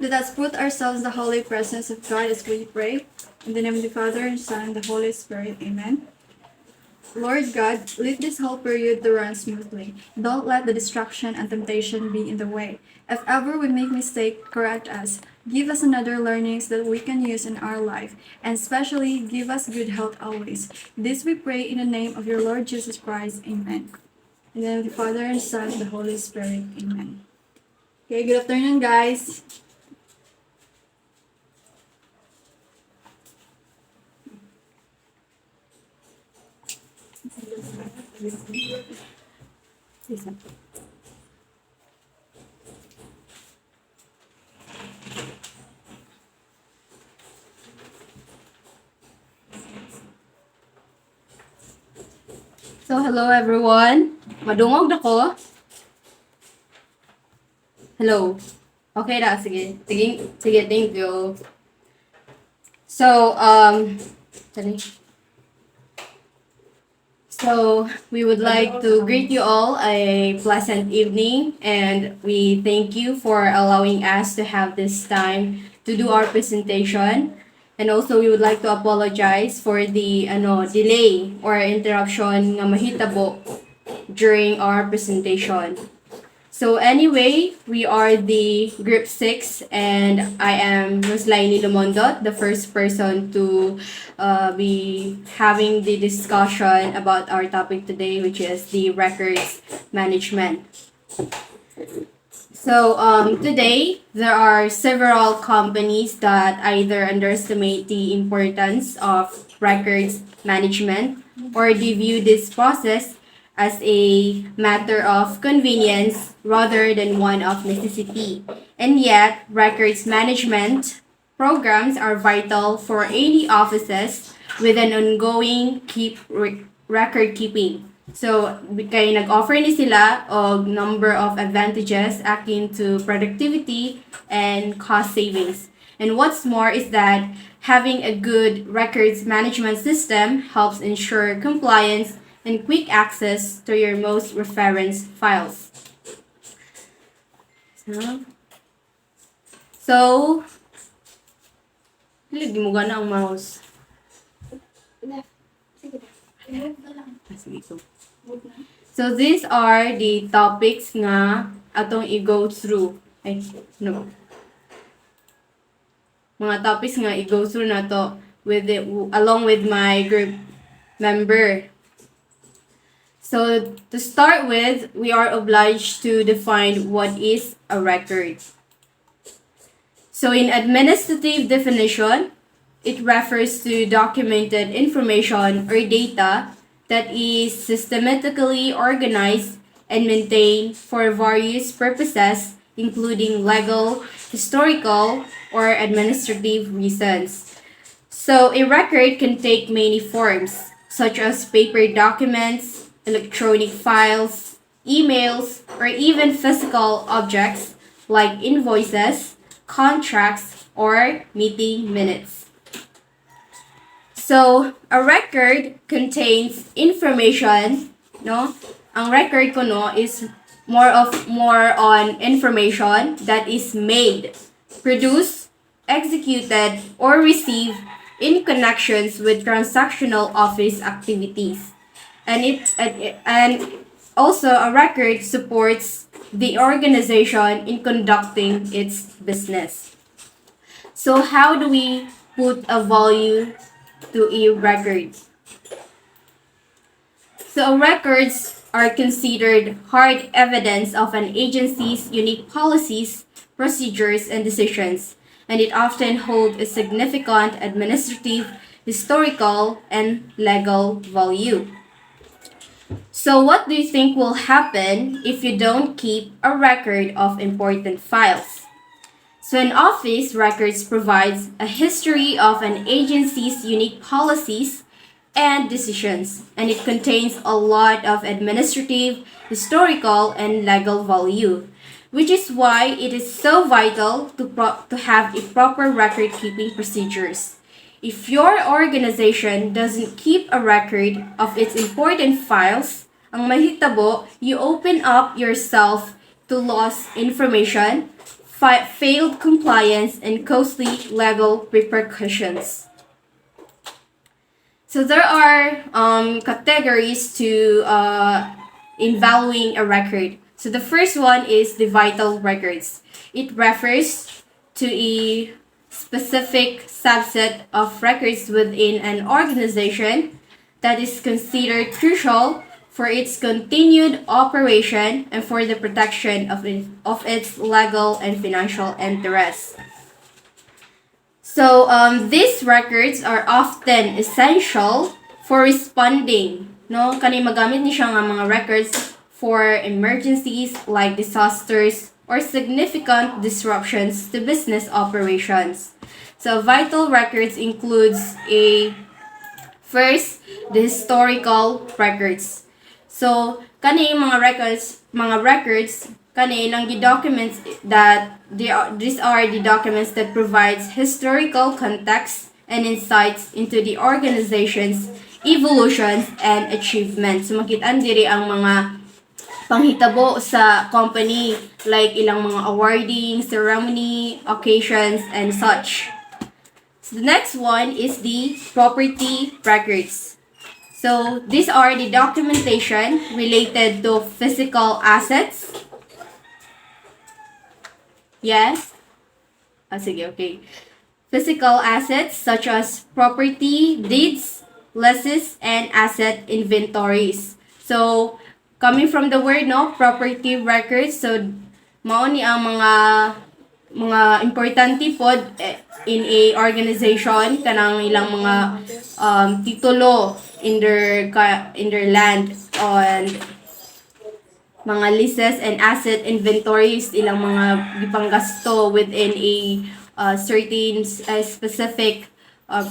Let us put ourselves in the holy presence of God as we pray. In the name of the Father, and Son, and the Holy Spirit. Amen. Lord God, let this whole period to run smoothly. Don't let the distraction and temptation be in the way. If ever we make mistake, correct us. Give us another learnings that we can use in our life, and especially give us good health always. This we pray in the name of your Lord Jesus Christ. Amen. In the name of the Father, and Son, and the Holy Spirit. Amen. Okay, good afternoon, guys. So, hello everyone. Madungog na ko. Hello. Okay na, sige. Sige, thank you. So, sorry. So, we would like to greet you all a pleasant evening, and we thank you for allowing us to have this time to do our presentation. And also, we would like to apologize for the delay or interruption nga mahitabo during our presentation. So anyway, we are the group 6, and I am Roslaini Lumondot, the first person to be having the discussion about our topic today, which is the records management. So today, there are several companies that either underestimate the importance of records management, or they view this process as a matter of convenience rather than one of necessity. And yet, records management programs are vital for any offices with an ongoing record keeping. So, kay nag-offer ni sila og number of advantages akin to productivity and cost savings. And what's more is that having a good records management system helps ensure compliance and quick access to your most reference files. So, hindi mo gana ang mouse. So, these are the topics nga atong i-go through. Ay, no. Mga topics nga i-go through na to along with my group member. So, to start with, we are obliged to define what is a record. So, in administrative definition, it refers to documented information or data that is systematically organized and maintained for various purposes, including legal, historical, or administrative reasons. So, a record can take many forms, such as paper documents, electronic files, emails, or even physical objects like invoices, contracts, or meeting minutes. So, a record contains information, no? Ang record ko no is more on information that is made, produced, executed, or received in connections with transactional office activities. And also a record supports the organization in conducting its business. So how do we put a value to a record? So records are considered hard evidence of an agency's unique policies, procedures, and decisions, and it often holds a significant administrative, historical, and legal value. So what do you think will happen if you don't keep a record of important files? So an office records provides a history of an agency's unique policies and decisions, and it contains a lot of administrative, historical, and legal value, which is why it is so vital to have a proper record-keeping procedures. If your organization doesn't keep a record of its important files, ang mahitabo, you open up yourself to lost information, failed compliance, and costly legal repercussions. So there are categories to in valuing a record. So the first one is the vital records. It refers to a specific subset of records within an organization that is considered crucial for its continued operation and for the protection of its legal and financial interests. So these records are often essential for responding. No, kani magamit ni siya nga mga records for emergencies like disasters or significant disruptions to business operations. So vital records includes first the historical records. So kani mga records kani ilang documents that these are the documents that provides historical context and insights into the organization's evolutions and achievements. So makitaan diri ang mga panghitabo sa company like ilang mga awarding, ceremony, occasions, and such. So the next one is the property records. So these are the documentation related to physical assets. Yes? Sige, okay. Physical assets such as property, deeds, leases, and asset inventories. So, coming from the word, no, property records, so, mao ni ang mga importante pod in a organization kanang ilang mga titulo in their land and mga leases and asset inventories ilang mga gipanggasto within a certain specific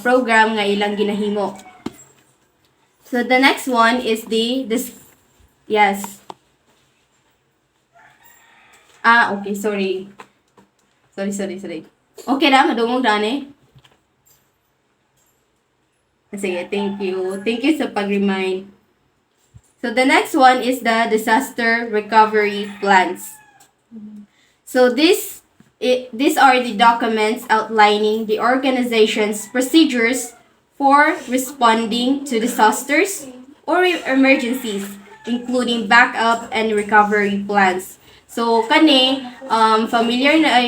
program nga ilang ginahimo. So the next one is yes. Okay, sorry. Okay na, madungog na ni. Sige, thank you. Thank you sa pag-remind. So the next one is the disaster recovery plans. So these are the documents outlining the organization's procedures for responding to disasters or emergencies, including backup and recovery plans. So kani familiar na ay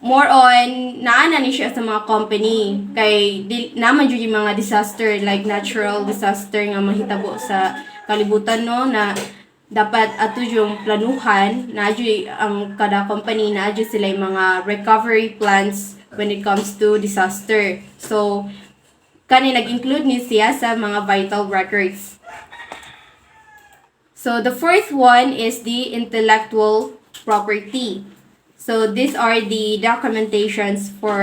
more on naana ni siya sa mga company kay naman jud yung mga disaster like natural disaster nga mahitabo sa kalibutan no na dapat ato yung planuhan na ang kada company na sila yung mga recovery plans when it comes to disaster. So kani nag-include ni siya sa mga vital records. So the fourth one is the intellectual property. So these are the documentations for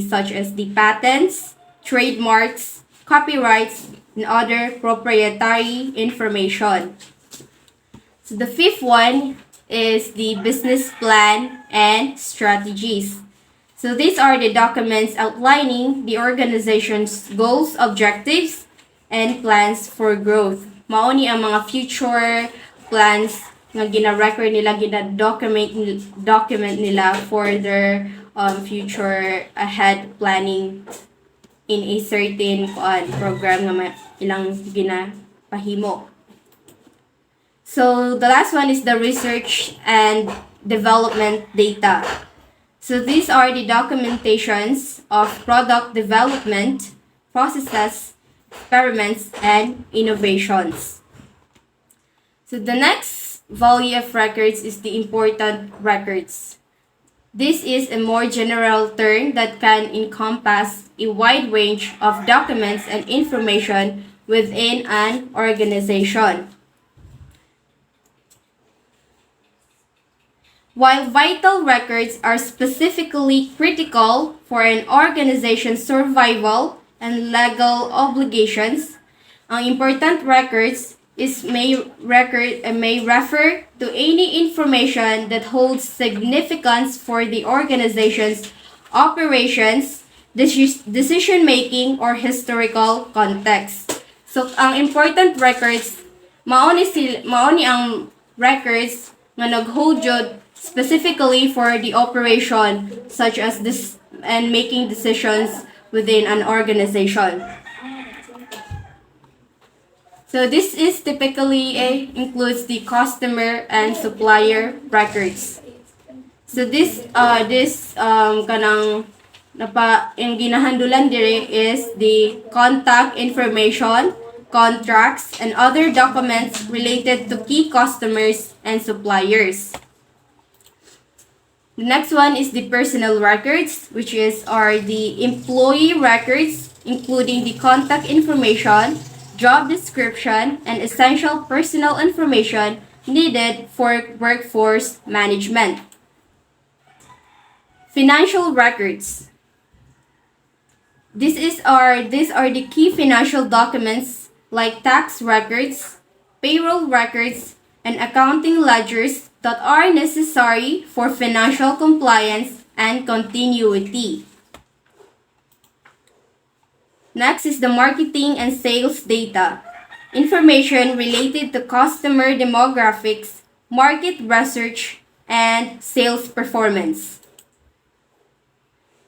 such as the patents, trademarks, copyrights, and other proprietary information. So the fifth one is the business plan and strategies. So these are the documents outlining the organization's goals, objectives, and plans for growth. Mao ni ang mga future plans nga gina-record nila, document nila for their future ahead planning in a certain program nga ilang ginapahimo. So the last one is the research and development data. So these are the documentations of product development, processes, experiments, and innovations. So the next value of records is the important records. This is a more general term that can encompass a wide range of documents and information within an organization. While vital records are specifically critical for an organization's survival and legal obligations, ang important records may refer to any information that holds significance for the organization's operations, decision-making, or historical context. So, ang important records, mao ni ang records nga nag-hold jud specifically for the operation, such as this and making decisions within an organization. So this is typically includes the customer and supplier records. So this kanang yung ginahandulan dire is the contact information, contracts, and other documents related to key customers and suppliers. The next one is the personal records, which are the employee records, including the contact information, job description, and essential personal information needed for workforce management. Financial records. These are the key financial documents like tax records, payroll records, and accounting ledgers that are necessary for financial compliance and continuity. Next is the marketing and sales data. Information related to customer demographics, market research, and sales performance.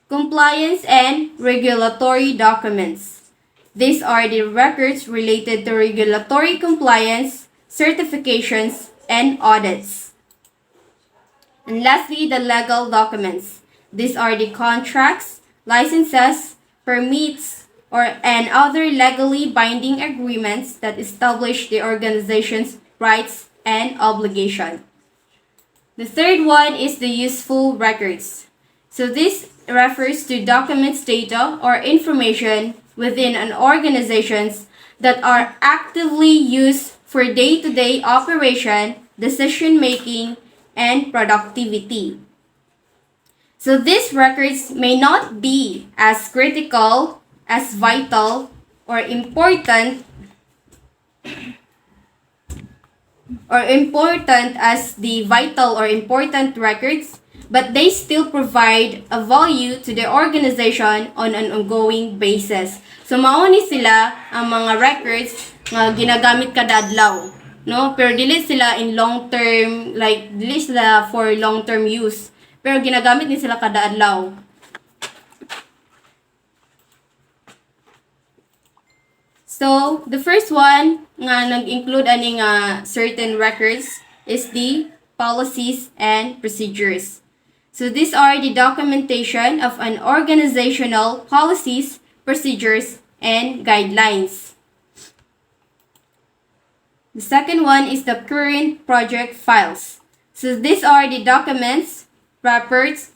Compliance and regulatory documents. These are the records related to regulatory compliance, certifications, and audits. And lastly, the legal documents. These are the contracts, licenses, permits, and other legally binding agreements that establish the organization's rights and obligation. The third one is the useful records. So this refers to documents, data, or information within an organization that are actively used for day-to-day operation, decision-making, and productivity. So these records may not be as critical, as vital, or important as the vital or important records, but they still provide a value to the organization on an ongoing basis. So mao ni sila ang mga records nga ginagamit kada adlaw, no? Pero dili sila in long term, like dili sila for long term use. Pero ginagamit ni sila kada adlaw. So, the first one nga nag-include ani nga certain records is the policies and procedures. So, these are the documentation of an organizational policies, procedures, and guidelines. The second one is the current project files. So, these are the documents, reports,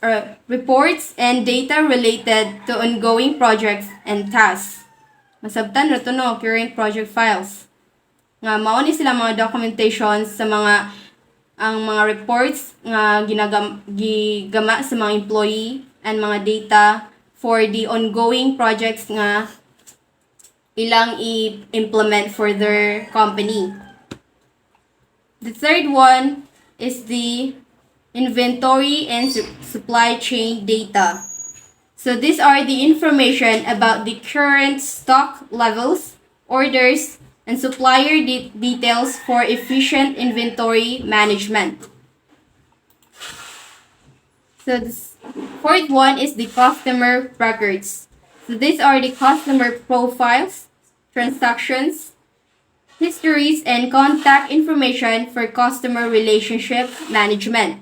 and data related to ongoing projects and tasks. Masabtan na ito no, current project files. Nga mao ni sila mga documentations sa ang mga reports nga gigama sa mga employee and mga data for the ongoing projects nga ilang i-implement for their company. The third one is the inventory and supply chain data. So these are the information about the current stock levels, orders, and supplier details for efficient inventory management. So the fourth one is the customer records. So these are the customer profiles, transactions, histories, and contact information for customer relationship management.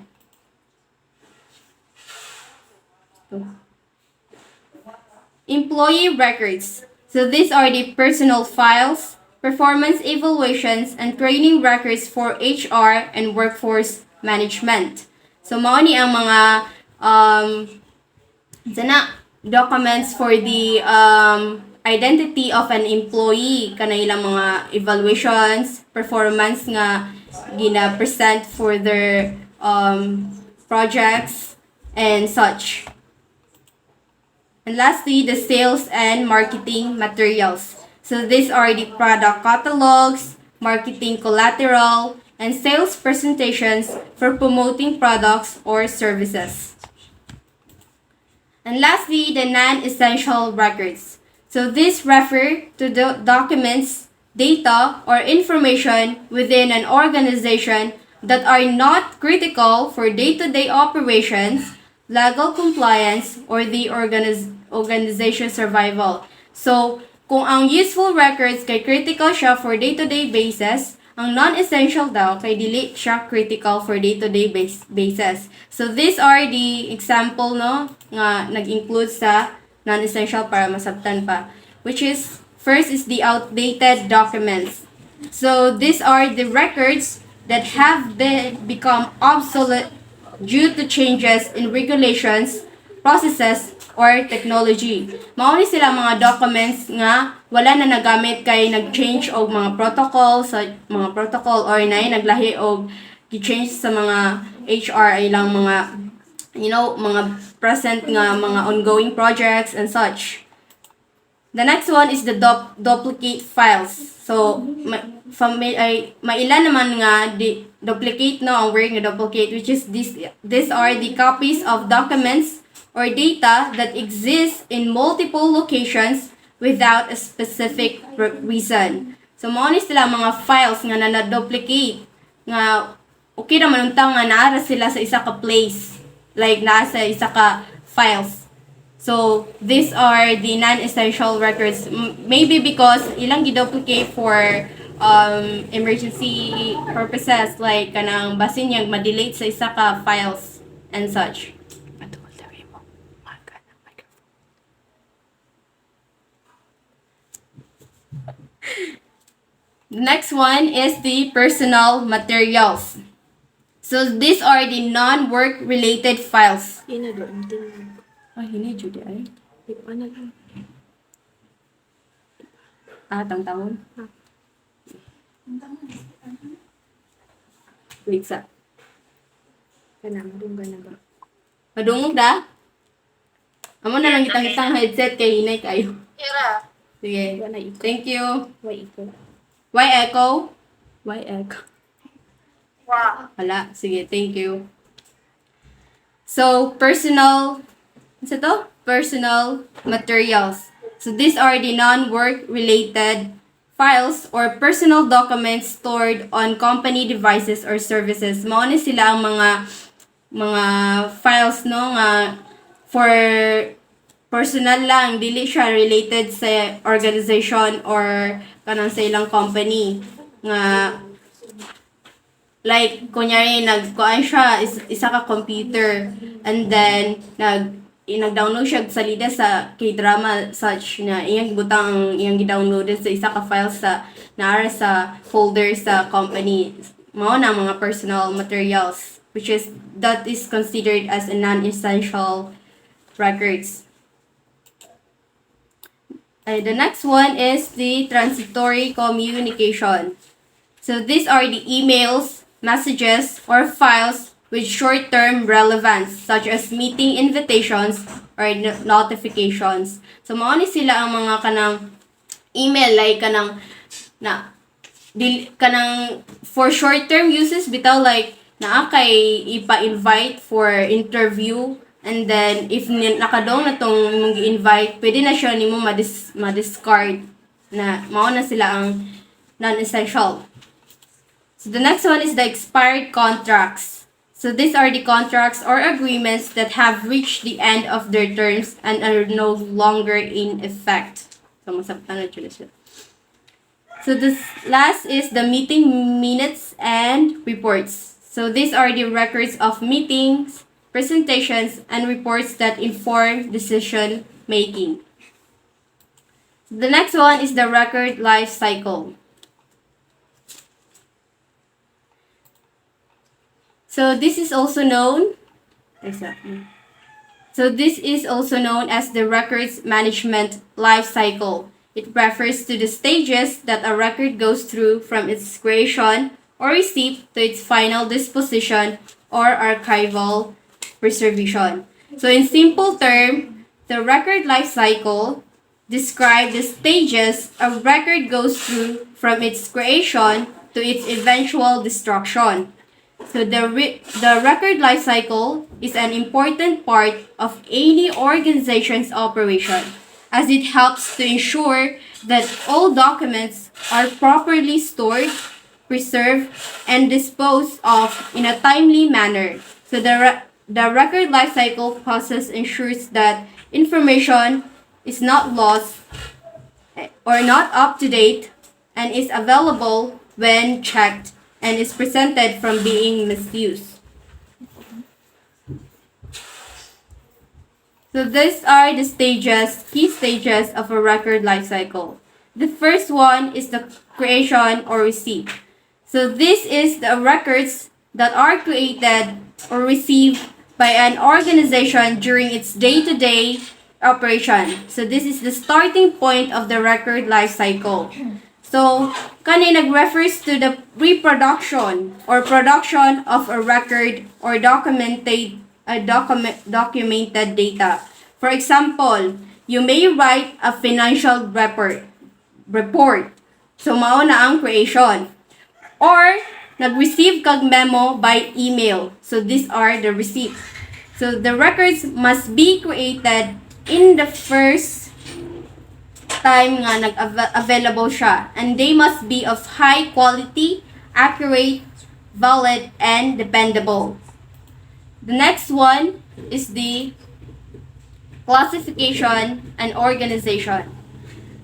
Employee records. So these are the personal files, performance evaluations, and training records for HR and workforce management. So mao ni ang mga documents for the identity of an employee, kanailang mga evaluations, performance nga gina-present for their projects and such. And lastly, the sales and marketing materials. So these are the product catalogs, marketing collateral, and sales presentations for promoting products or services. And lastly, the non-essential records. So these refer to the documents, data, or information within an organization that are not critical for day-to-day operations, legal compliance, or the organization survival. So, kung ang useful records kay critical siya for day-to-day basis, ang non-essential daw kay dili siya critical for day-to-day basis. So, these are the example no nga nag-include sa non-essential para masabtan pa. Which is, first is the outdated documents. So, these are the records that have become obsolete due to changes in regulations, processes, or technology. Mao ni sila mga documents nga wala na nagamit kay nag-change og mga protocol sa mga protocol or naglahi og gi-change sa mga HR ay lang mga mga present nga mga ongoing projects and such. The next one is the duplicate files. So, mailan naman nga duplicate no ang word nga duplicate, which is these are the copies of documents or data that exist in multiple locations without a specific reason. So, mao ni sila mga files nga na-duplicate nga okay naman untang nga naara sila sa isa ka place, like nasa isa ka files. So, these are the non-essential records. Maybe because ilang giduplicate for emergency purposes, like kanang basin niyang ma-delete sa isa ka files and such. Next one is the personal materials. So, these are the non-work related files. Ay, hindi, Judy, ay. Tang-tangon? Wait, sa. Madunggan na ba? Madungog da? Amo na lang itang headset kay hinay kayo. Kira. Sige. Wala iko. Thank you. Why iko? Why echo? Why echo? Wow. Wala. Sige, thank you. So, personal materials. So, these are the non-work related files or personal documents stored on company devices or services. Mao ni sila ang mga files no nga for personal lang, dili siya related sa organization or kanang sa ilang company nga like kunyari nagkuan siya isa ka computer and then nag-download siya salida sa K-drama such na iyang butang iyang gi-downloaded sa isa ka file sa naara sa folder sa company. Mao na mga personal materials which is that is considered as a non-essential records. The next one is the transitory communication. So these are the emails, messages, or files with short-term relevance such as meeting invitations or notifications. So mao ni sila ang mga kanang email like kanang for short-term uses bitaw like naa kay ipa-invite for interview. And then, if nakadong na tong mong i-invite, pwede na siya nimo ma-discard na mao na sila ang non-essential. So, the next one is the expired contracts. So, these are the contracts or agreements that have reached the end of their terms and are no longer in effect. So, masabtan na siya. So, this last is the meeting minutes and reports. So, these are the records of meetings, presentations, and reports that inform decision making. The next one is the record life cycle. So this is also known as the records management life cycle. It refers to the stages that a record goes through from its creation or receipt to its final disposition or archival preservation. So in simple term, the record life cycle describes the stages a record goes through from its creation to its eventual destruction. So the record life cycle is an important part of any organization's operation as it helps to ensure that all documents are properly stored, preserve, and dispose of in a timely manner. So the record lifecycle process ensures that information is not lost or not up to date and is available when checked and is presented from being misused. So these are the key stages of a record lifecycle. The first one is the creation or receipt. So this is the records that are created or received by an organization during its day-to-day operation. So this is the starting point of the record lifecycle. So kani nag-refers to the reproduction or production of a record or documented data. For example, you may write a financial report. So mao na ang creation. Or nag-receive kag memo by email. So these are the receipts. So the records must be created in the first time nga available siya, and they must be of high quality, accurate, valid, and dependable. The next one is the classification and organization.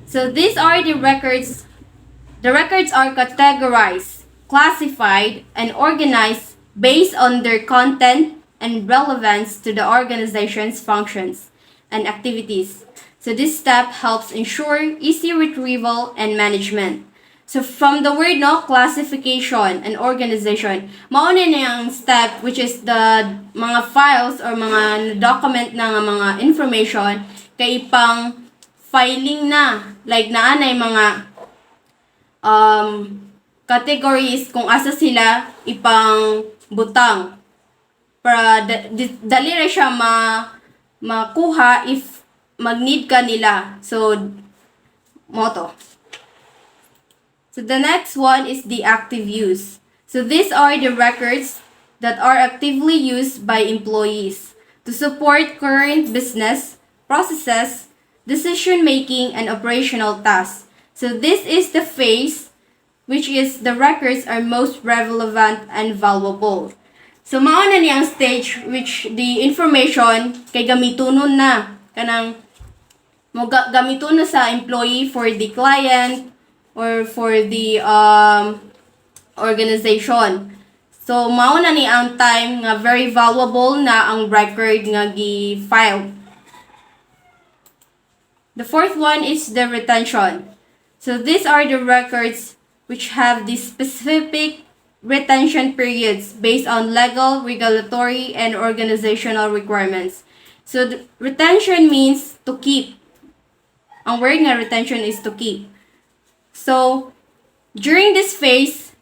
So these are the records. The records are categorized, classified, and organized based on their content and relevance to the organization's functions and activities. So this step helps ensure easy retrieval and management. So from the word classification and organization, mauna na yung step which is the mga files or mga document na mga information kay ipang filing na. Like naanay mga categories kung asa sila ipang butang. Para dali ra siya makuha if mag-need ka nila. So, moto. So, the next one is the active use. So, these are the records that are actively used by employees to support current business processes, decision-making, and operational tasks. So, this is the phase which is the records are most relevant and valuable. So, mao na niyang stage which the information kay gamitunon na kanang mo gamiton na sa employee for the client or for the organization. So mao na ni ang time nga very valuable na ang record nga gi-file. The fourth one is the retention. So these are the records which have the specific retention periods based on legal, regulatory, and organizational requirements. So the retention means to keep. Ang word nga retention is to keep. So, during this phase,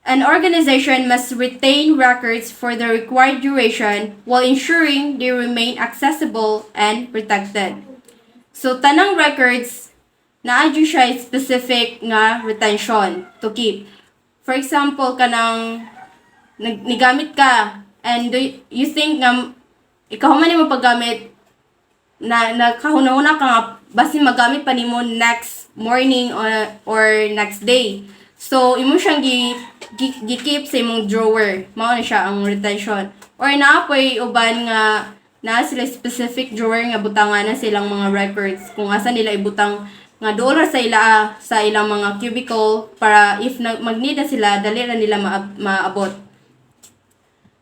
an organization must retain records for the required duration while ensuring they remain accessible and protected. So, tanang records, naadyo siya specific nga retention to keep. For example, kanang nigamit ka and you think nga ikaw man mo paggamit na kahuna-huna ka nga basin magamit pa nimo next morning or next day. So imo siyang gi-keep sa imong drawer. Mao na siya ang retention. Or naapoy uban nga na sila specific drawer nga butangan na silang mga records kung asa nila ibutang nga doon sa ilang mga cubicle para if mag-need na sila dali na nila maabot.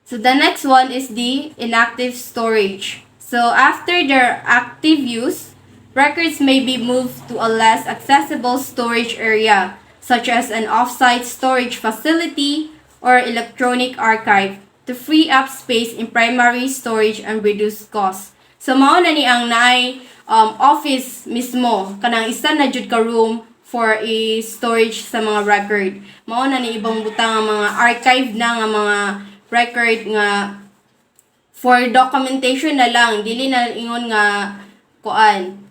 So the next one is the inactive storage. So after their active use, records may be moved to a less accessible storage area, such as an off-site storage facility or electronic archive, to free up space in primary storage and reduce costs. So mao na ni ang naay office mismo, kanang isa na jud ka room for storage sa mga record. Mao na ni ibang butang nga mga archive na nga mga record nga for documentation na lang, dili na ingon nga kuan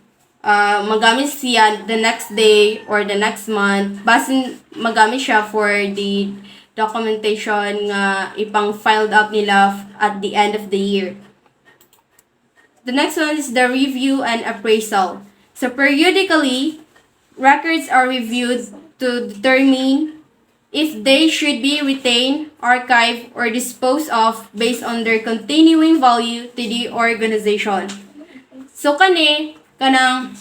magamit siya the next day or the next month, basin magamit siya for the documentation nga ipang filed up nila at the end of the year. The next one is the review and appraisal. So periodically, records are reviewed to determine if they should be retained, archived, or disposed of based on their continuing value to the organization. So kanang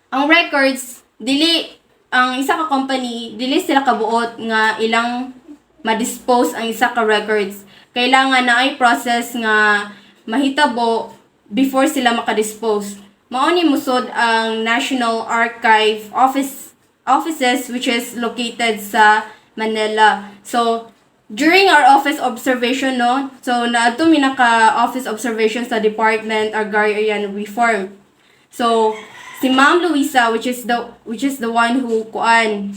ang records dili ang isa ka company dili sila kabuot nga ilang ma-dispose ang isa ka records. Kailangan na ay process nga mahitabo before sila makadispose. Mao ni musod ang National Archive offices which is located sa Manila. So during our office observation so naadto mi naka office observation sa Department Agrarian Reform. So si Ma'am Luisa which is the one who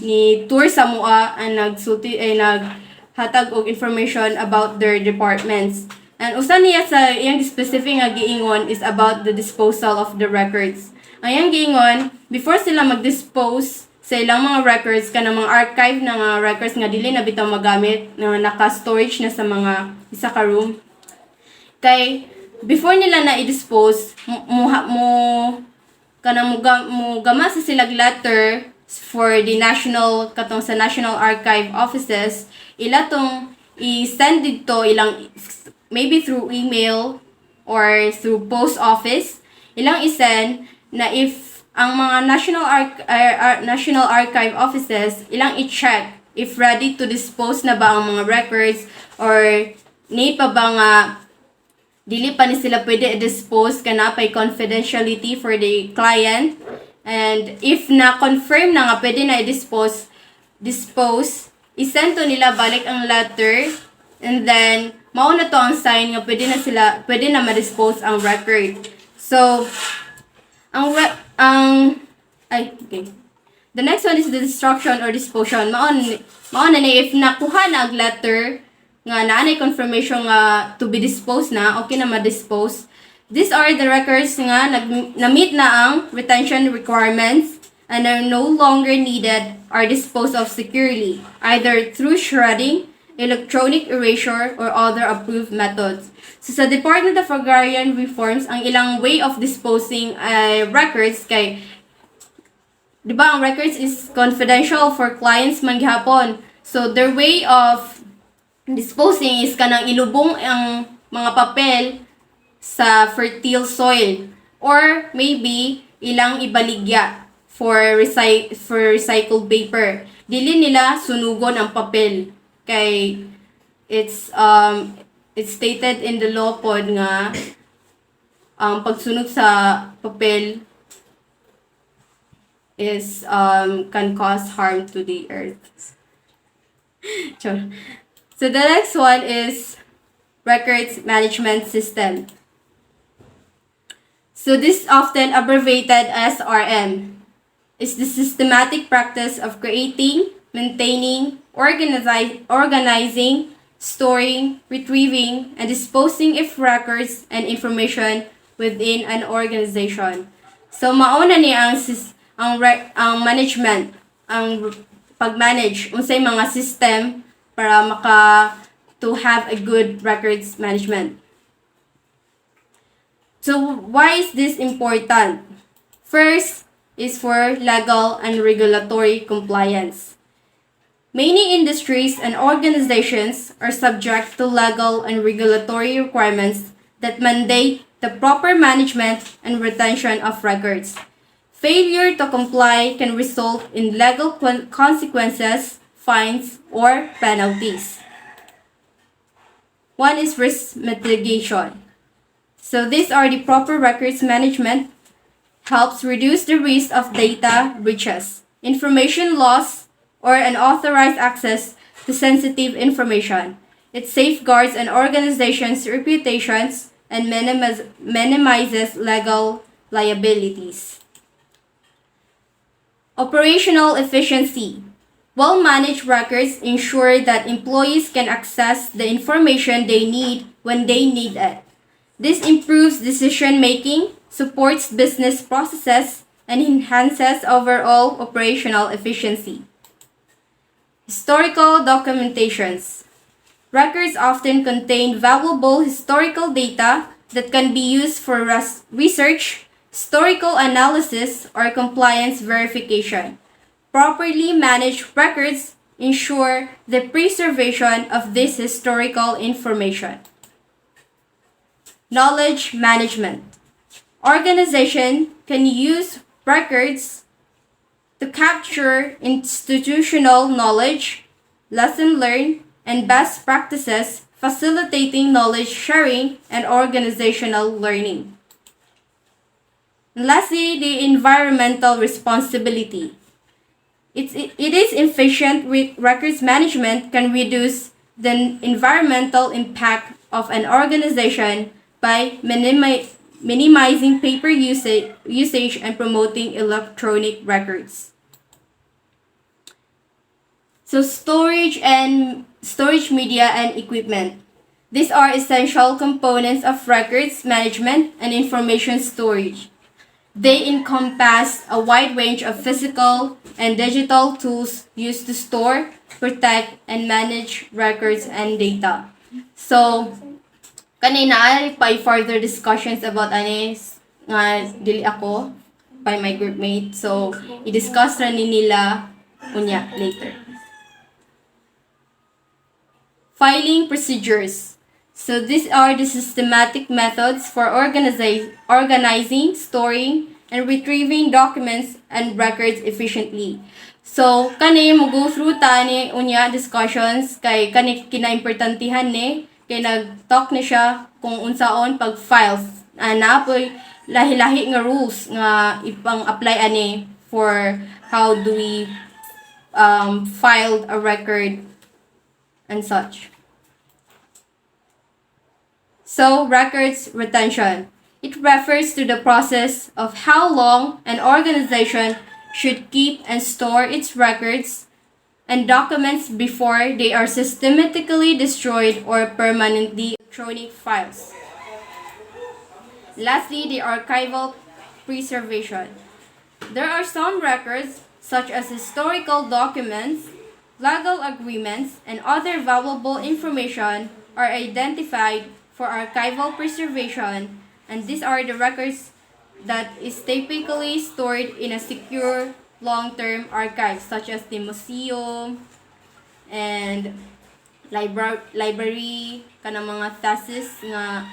ni tour sa mua ang naghatag og information about their departments. And usa niya sa iyang specific nga giingon is about the disposal of the records. Ang iyang giingon, before sila mag-dispose sa ilang mga records, kanang mga archive na nga records nga dili na bitaw magamit, na naka-storage na sa mga isa ka room. Kay, before nila na i-dispose, gama sa silag letter for the sa National Archive offices, ila tong i-send dito ilang maybe through email or through post office, ilang isend na if ang mga National Archive offices, ilang i-check if ready to dispose na ba ang mga records or ni pa ba nga dili pa ni sila pwede i-dispose kana pay confidentiality for the client. And if na-confirm na nga pwede na i-dispose, isend to nila balik ang letter, and then mao na to ang sign nga pwede na ma-dispose ang record. So the next one is the destruction or disposition. Mao na ni if nakuha na ang letter nga naanay confirmation nga to be disposed na, okay na ma-dispose. These are the records nga na-meet na ang retention requirements and are no longer needed or disposed of securely, either through shredding, electronic erasure, or other approved methods. So sa Department of Agrarian Reforms, ang ilang way of disposing records kay, di ba ang records is confidential for clients man gihapon. So their way of disposing is kanang ilubong ang mga papel sa fertile soil or maybe ilang ibaligya for recycled paper. Dili nila sunugon ang papel kay it's stated in the law pod nga ang pagsunog sa papel is can cause harm to the earth. So the next one is records management system. So this often abbreviated as RM is the systematic practice of creating, maintaining, organizing, storing, retrieving, and disposing of records and information within an organization. So mauna ni ang management, ang pag-manage unsay mga system para to have a good records management. So why is this important? First is for legal and regulatory compliance. Many industries and organizations are subject to legal and regulatory requirements that mandate the proper management and retention of records. Failure to comply can result in legal consequences, fines, or penalties. One is risk mitigation. So these are the proper records management helps reduce the risk of data breaches, information loss, or unauthorized access to sensitive information. It safeguards an organization's reputations and minimizes legal liabilities. Operational efficiency. Well-managed records ensure that employees can access the information they need when they need it. This improves decision-making, supports business processes, and enhances overall operational efficiency. Historical documentations. Records often contain valuable historical data that can be used for research, historical analysis, or compliance verification. Properly managed records ensure the preservation of this historical information. Knowledge management. Organization can use records to capture institutional knowledge, lesson learned, and best practices, facilitating knowledge sharing and organizational learning. And lastly, the environmental responsibility. It is efficient records management can reduce the environmental impact of an organization by minimizing paper usage and promoting electronic records. So storage media and equipment. These are essential components of records management and information storage. They encompass a wide range of physical and digital tools used to store, protect, and manage records and data. So, kanina ay pa further discussions about anis nga dili ako by my groupmate. So, i-discuss ra ni nila unya later. Filing procedures. So these are the systematic methods for organizing, storing, and retrieving documents and records efficiently. So, kani mo go through tani unya discussions kay kani kinaimportantihan ni kay nag-talk ni siya kung unsaon pag files. Naapoy lahi-lahi nga rules nga ipang-apply ani for how do we file a record and such. So, records retention. It refers to the process of how long an organization should keep and store its records and documents before they are systematically destroyed or permanently electronic files. Lastly, the archival preservation. There are some records, such as historical documents, legal agreements, and other valuable information are identified for archival preservation, and these are the records that is typically stored in a secure long-term archive, such as the museum and library, kanang mga thesis nga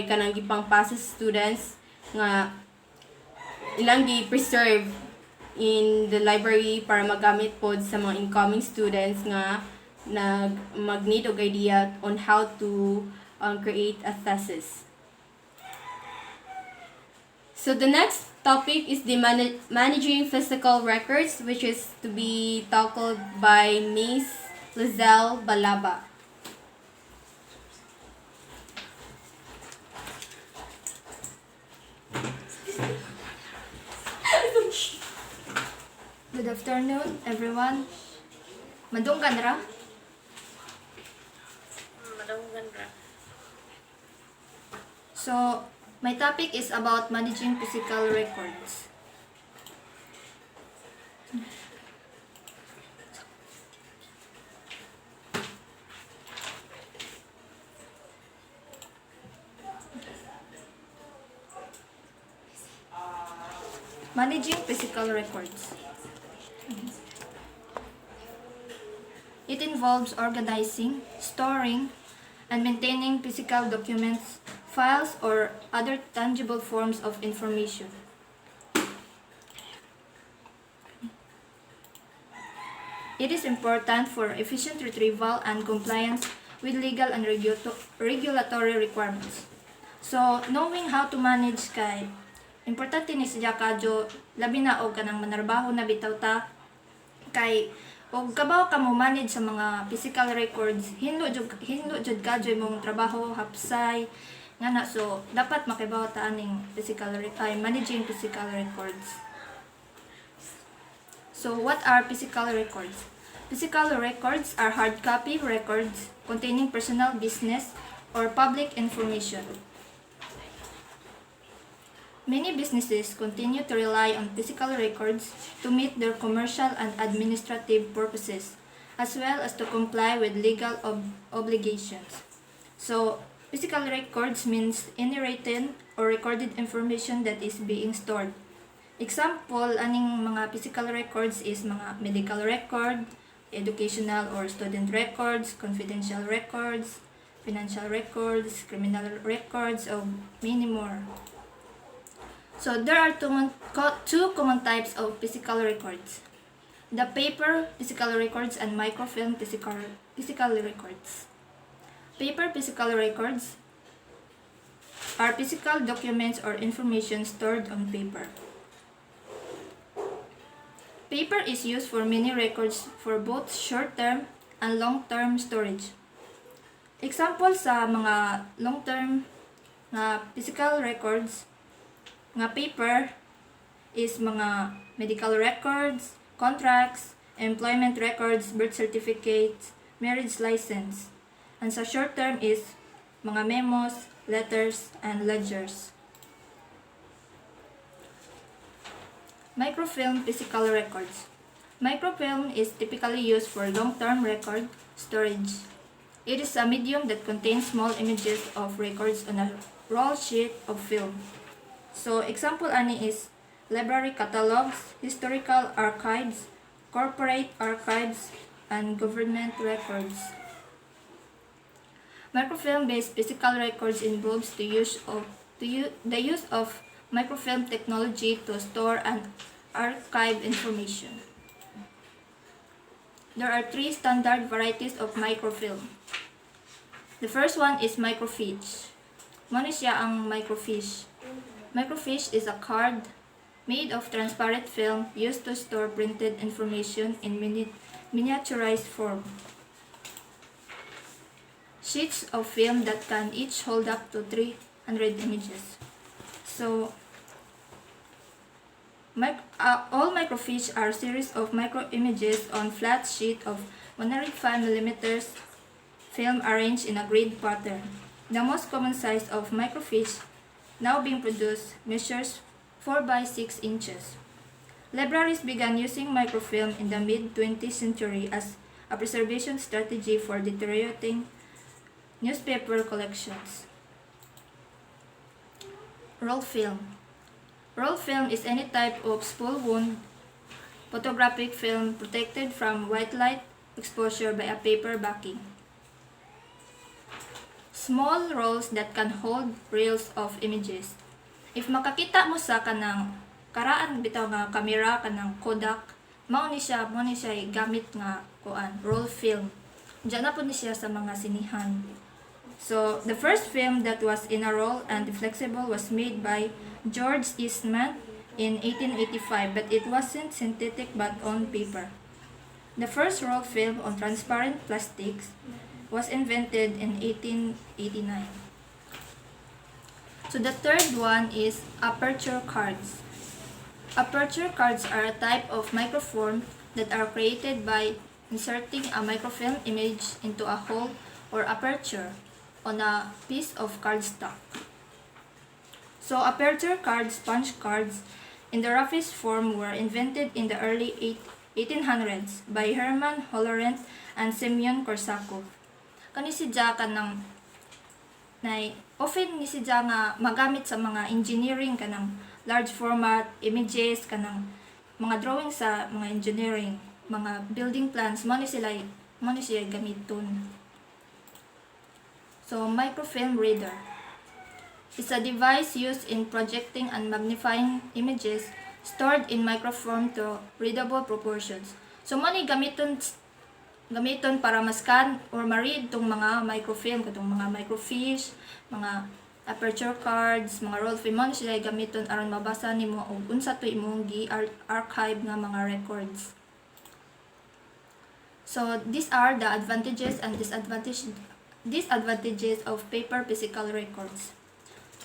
kanang gipangpasa sa students nga ilang gi-preserve in the library para magamit pod sa mga incoming students nga mag-need og idea on how to create a thesis. So the next topic is the managing physical records, which is to be tackled by Miss Lizelle Balaba. Good afternoon, everyone. Madunggan ra? Madunggan ra. So, my topic is about managing physical records. Managing physical records. It involves organizing, storing, and maintaining physical documents, files, or other tangible forms of information. It is important for efficient retrieval and compliance with legal and regulatory requirements. So, knowing how to manage kay importante ni siya kadyo labi na og kanang manarbaho na bitaw ta kay og kabaw ka mo manage sa mga physical records hinlo jud kadyo imong trabaho hapsay ngana, so dapat makibaw ta aning managing physical records. So what are physical records? Physical records are hard copy records containing personal business or public information. Many businesses continue to rely on physical records to meet their commercial and administrative purposes, as well as to comply with legal obligations. So, physical records means any written or recorded information that is being stored. Example, aning mga physical records is mga medical record, educational or student records, confidential records, financial records, criminal records, of many more. So there are two common types of physical records: the paper physical records and microfilm physical records. Paper physical records are physical documents or information stored on paper. Paper is used for many records for both short-term and long-term storage. Example sa mga long-term nga physical records nga paper is mga medical records, contracts, employment records, birth certificates, marriage license. And sa short-term is mga memos, letters, and ledgers. Microfilm physical records. Microfilm is typically used for long-term record storage. It is a medium that contains small images of records on a roll sheet of film. So, example ani is library catalogs, historical archives, corporate archives, and government records. Microfilm-based physical records involves the use of microfilm technology to store and archive information. There are 3 standard varieties of microfilm. The first one is microfiche. Mano siya ang microfiche. Microfiche is a card made of transparent film used to store printed information in miniaturized form. Sheets of film that can each hold up to 300 images. So, all microfiche are series of micro images on flat sheet of 105mm film arranged in a grid pattern. The most common size of microfiche now being produced measures 4 by 6 inches. Libraries began using microfilm in the mid-20th century as a preservation strategy for deteriorating newspaper collections. Roll film. Roll film is any type of spool-wound photographic film protected from white light exposure by a paper backing. Small rolls that can hold reels of images. If makakita mo sa kanang karaan bitaw nga kamera kanang Kodak, mao ni siya gamit nga roll film. Diyan na po ni siya sa mga sinihan. So, the first film that was in a roll and flexible was made by George Eastman in 1885, but it wasn't synthetic but on paper. The first roll film on transparent plastics was invented in 1889. So the third one is aperture cards. Aperture cards are a type of microform that are created by inserting a microfilm image into a hole or aperture on a piece of cardstock. So aperture cards, punch cards, in the roughest form were invented in the early 1800s by Herman Hollerith and Semyon Korsakov. Kani si kanang often ni si nga magamit sa mga engineering kanang large format images kanang mga drawing sa mga engineering, mga building plans mo ni siya gamiton. So microfilm reader is a device used in projecting and magnifying images stored in microfilm to readable proportions. So mo ni gamiton para mascan or ma-read tong mga microfilm, katong mga microfiche, mga aperture cards, mga roll film, mo sila gamiton aron mabasa nimo og unsa to imong gi-archive nga mga records. So these are the advantages and disadvantages of paper physical records.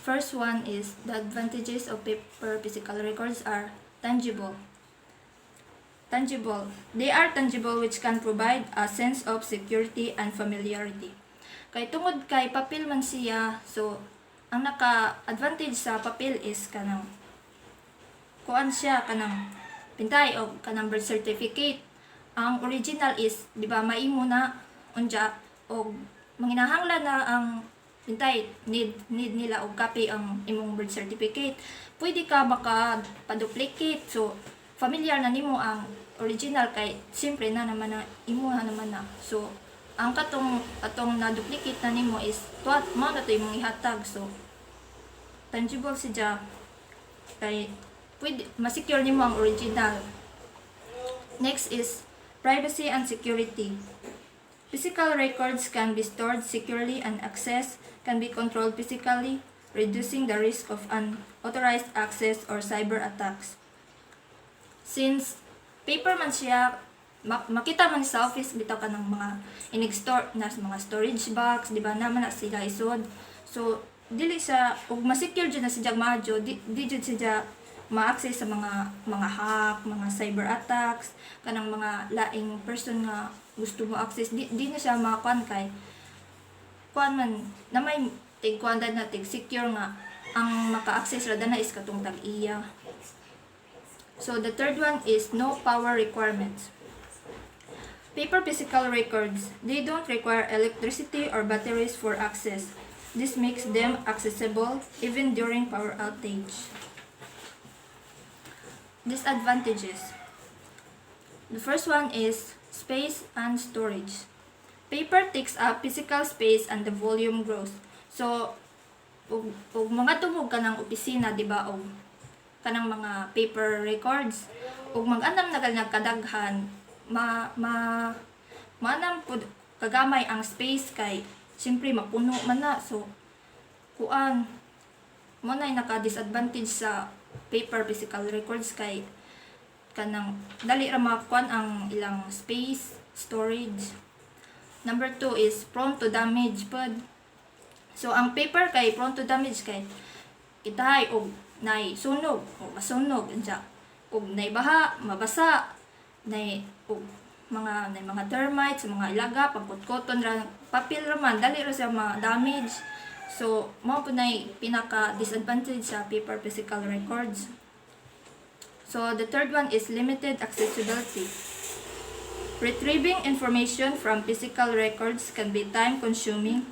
First one is the advantages of paper physical records are tangible. They are tangible which can provide a sense of security and familiarity. Kay tungod kay papel man siya, so ang naka-advantage sa papel is kanang kuan siya kanang pintay o kanang birth certificate. Ang original is di ba maimo na unja og manginahanglan na ang hintay need nila og copy ang imong birth certificate, pwede ka maka pa-duplicate. So familiar na nimo ang original kay siyempre na naman na imuha naman na. So ang atong na duplicate na nimo is tuat mo na to imong ihatag. So tangible siya kay pwede ma-secure nimo ang original. Next is privacy and security. Physical records can be stored securely and access can be controlled physically, reducing the risk of unauthorized access or cyber attacks. Since paper man siya, makita man sa office bitaw ka ng mga inig-store na mga storage box, di ba naman na sila isod. So dili siya ug ma-secure jud na siya madyo, di jud siya ma-access sa mga hack, mga cyber attacks, kanang mga laing person nga gusto mo access, di na siya makakuan kay kuan man na may tig-kuan na tig-secure nga ang maka-access ra na is katong tag-iya. So the third one is no power requirements. Paper physical records, they don't require electricity or batteries for access. This makes them accessible even during power outage. Disadvantages. The first one is space and storage. Paper takes up physical space and the volume grows. So, ug mga tubog ka ng opisina, di ba, og kanang mga paper records, ug mag-anam na nagkadaghan, manam pud kagamay ang space kay siyempre mapuno man na. So, kuan mo na naka-disadvantage sa paper physical records kay kanang dali ra makuan ang ilang space storage. Number 2 is prone to damage pod. So ang paper kay prone to damage kay itahay og nay sunog o masunog unsa og nay baha mabasa nay og mga termites mga ilaga pagkutkoton ra papel ra man dali ra siya ma-damage. So, mao po na pinaka disadvantage sa paper physical records. So, the third one is limited accessibility. Retrieving information from physical records can be time consuming,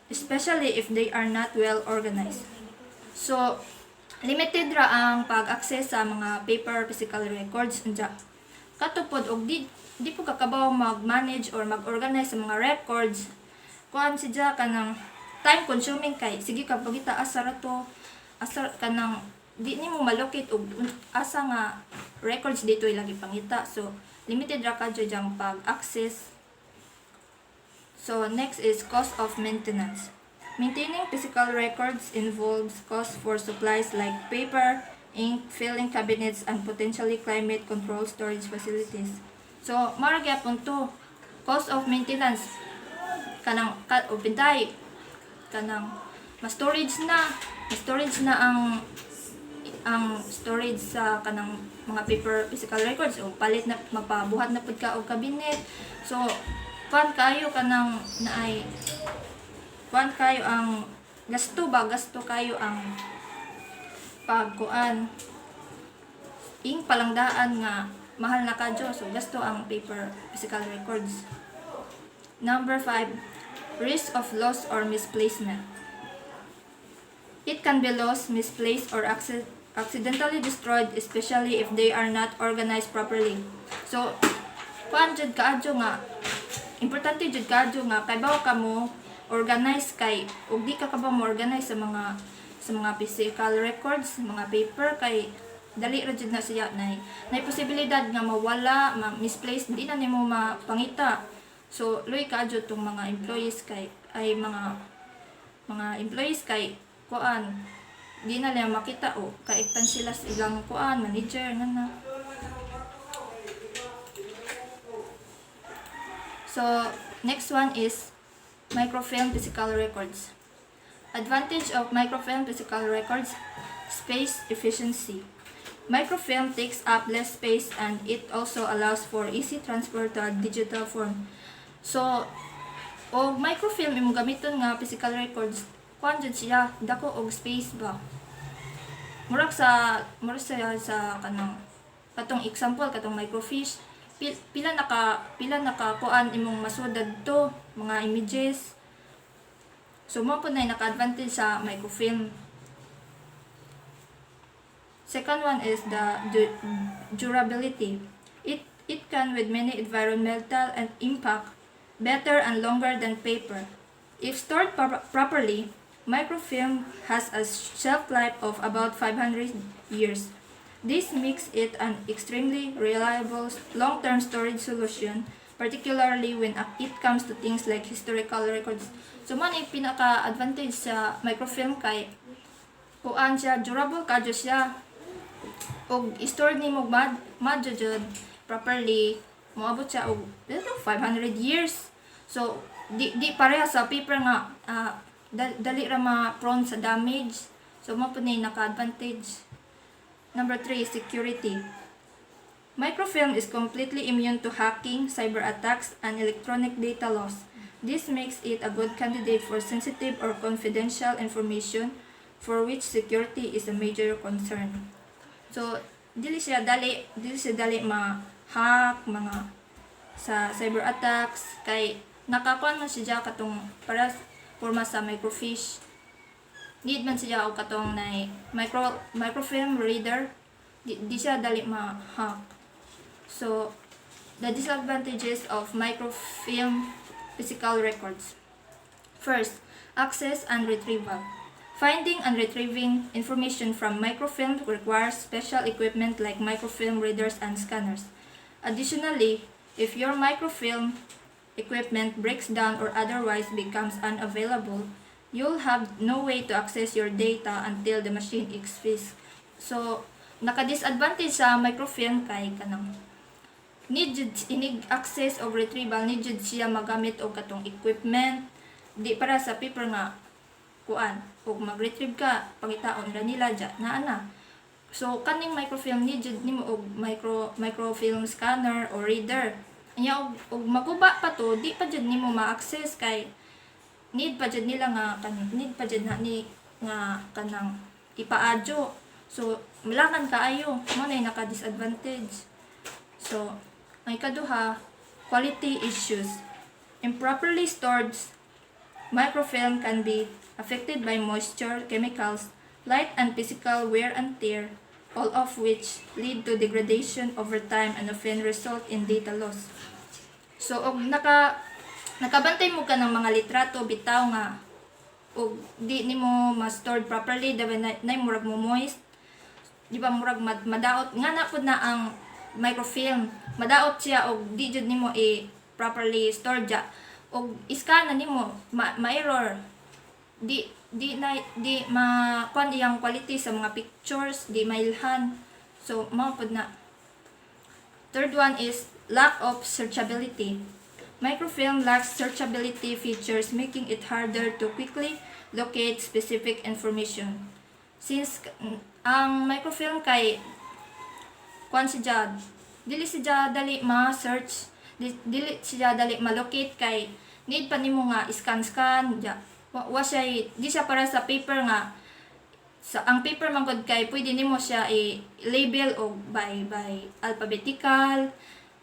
especially if they are not well organized. So, limited ra ang pag-access sa mga paper physical records unsa katupod og di po kakabaw mag-manage or mag-organize sa mga records. Kuan siya kanang time consuming kay sige ka pagita asa kanang di nimo malocate og asa nga records dito ilagi pangita. So limited ra ka jud ang pag-access. So next is cost of maintenance. Maintaining physical records involves cost for supplies like paper, ink, filing cabinets, and potentially climate control storage facilities. So mara gyapon to cost of maintenance kanang bintay kanang ma-storage na ang storage sa kanang mga paper physical records o palit na mapabuhat na pud ka og cabinet. So kuan kayo kanang naay kuan kayo ang gasto kayo ang pagkuan ing palangdaan nga mahal na kadyo. So gasto ang paper physical records. Number 5, risk of loss or misplacement. It can be lost, misplaced, or accidentally destroyed, especially if they are not organized properly. So, kuan jud kaadyo nga importante jud kaadyo nga kay bawo ka mo organize kay ug di ka ba mo organize sa mga physical records, mga paper kay dali ra jud na siya nay posibilidad nga mawala, misplaced, di na nimo mapangita. So, luy kaadyo tong mga employees kay ay mga employees kay kuan di na lang makita o kaiktan sila sa ilang kuan manager na. So, next one is microfilm physical records. Advantage of microfilm physical records: space efficiency. Microfilm takes up less space and it also allows for easy transfer to a digital form. So, o microfilm imong gamiton nga physical records, kuan jud siya dako og space ba. Murag sa kanang katong example katong microfiche, pila naka kuan imong masudad to mga images. So mo po na naka-advantage sa microfilm. Second one is the durability. It can with many environmental and impact better and longer than paper. If stored properly, microfilm has a shelf life of about 500 years. This makes it an extremely reliable long-term storage solution, particularly when it comes to things like historical records. So man yung pinaka-advantage sa microfilm kay kuan siya, durable kadyo siya. Og store ni mo madjud properly, moabot siya og 500 years. So di pareha sa paper nga dali ra ma-prone sa damage. So mo pud ni naka-advantage. Number 3 is security. Microfilm is completely immune to hacking, cyber attacks, and electronic data loss. This makes it a good candidate for sensitive or confidential information for which security is a major concern. So, dili siya dali ma-hack, mga sa cyber attacks, kay nakakuan man siya katong para forma sa microfiche. Need man siya og katong na microfilm reader, di siya dali ma-hack. So, the disadvantages of microfilm physical records. First, access and retrieval. Finding and retrieving information from microfilm requires special equipment like microfilm readers and scanners. Additionally, if your microfilm equipment breaks down or otherwise becomes unavailable, you'll have no way to access your data until the machine is fixed. So, naka-disadvantage sa microfilm kay kanang inig access o retrieval, need jud siya magamit og katong equipment. Di para sa paper nga kuan, og mag-retrieve ka, pangitaon ra nila dya, na. So, kaning microfilm, need jud nimo og microfilm scanner or reader. Anya og maguba pa to, di pa jud nimo ma-access kay need pa jud nila nga need pa jud na ni nga kanang ipaadyo. So malakan kaayo mo na naka-disadvantage. So ang ikaduha, quality issues. Improperly stored microfilm can be affected by moisture, chemicals, light, and physical wear and tear, all of which lead to degradation over time and often result in data loss. So og nakabantay mo ka ng mga litrato bitaw nga og di nimo ma-stored properly, daw na murag mo moist, di ba murag madaot nga na pud na ang microfilm, madaot siya og di jud nimo properly stored ja, og iskan na nimo ma-error, di ma-kuan iyang quality sa mga pictures, di mailhan. So mao pud na. Third one is lack of searchability. Microfilm lacks searchability features, making it harder to quickly locate specific information. Since ang microfilm kay kuan siya, dili siya dali ma-search, dili siya dali ma-locate kay need pa nimo nga scan ja. Wa siya di siya para sa paper nga ang paper man gud kay pwede nimo siya i-label og by alphabetical.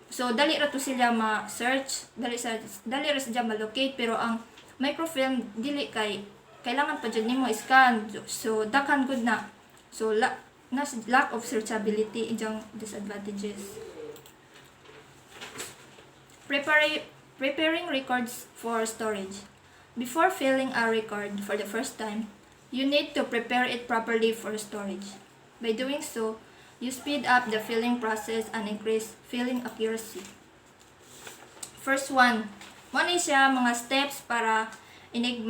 So dali ra to sila ma-search, dali ra sila ma-locate, pero ang microfilm dili kay kailangan pa jud nimo scan. So daghan gud na. So lack of searchability ijang disadvantages. Preparing records for storage. Before filling a record for the first time, you need to prepare it properly for storage. By doing so, you speed up the filling process and increase filling accuracy. First one, muna siya mga steps para inig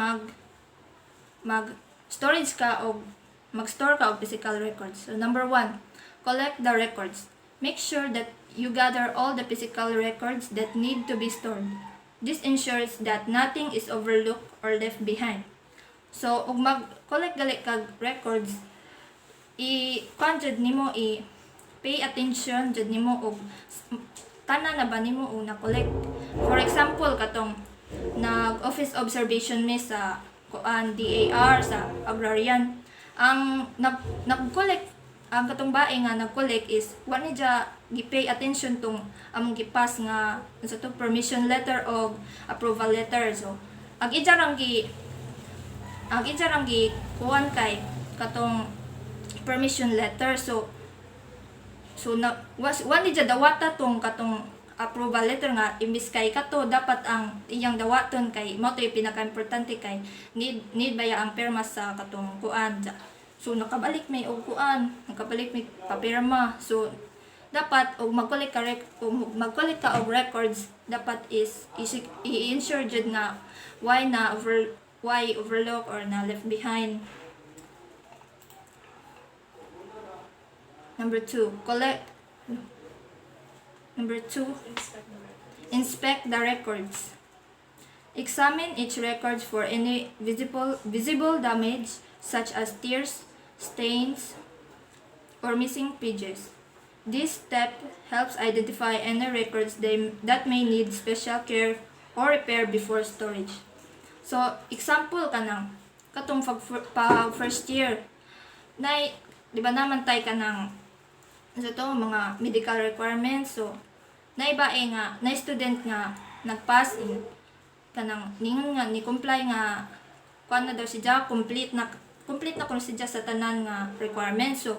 mag-storage ka o mag-store ka og physical records. So number 1, collect the records. Make sure that you gather all the physical records that need to be stored. This ensures that nothing is overlooked or left behind. So, ug mag-collect gali kag records, pay attention jud nimo og tanan na ba nimo o na-collect. For example, katong nag-office observation mi sa DAR sa agrarian. Ang nag-collect, ang katong bae nga nag-collect is wa ni ja gi-pay attention tong among gipas nga sa to permission letter o approval letter. So ag ija rang ang insarang gi kuan kay katong permission letter. So na wani dya dawata tong katong approval letter nga imbis kay kato dapat ang iyang dawaton kay mao to yung pinaka-importante kay need baya ang perma sa katong kuan. So nakabalik may og kuan, nakabalik may papirma. So dapat og mag-collect ka og records dapat is i-ensure jud nga why overlook or na left behind. Number 2, inspect the records. Examine each record for any visible damage such as tears, stains, or missing pages. This step helps identify any records that may need special care or repair before storage. So, example ka ng katong first year, di ba naman tayo ka ng mga medical requirements. So, naibae nga, na student nga nagpass in kanang ningon nga ni comply nga kuan na daw siya complete na kuno siya sa tanan nga requirements. So,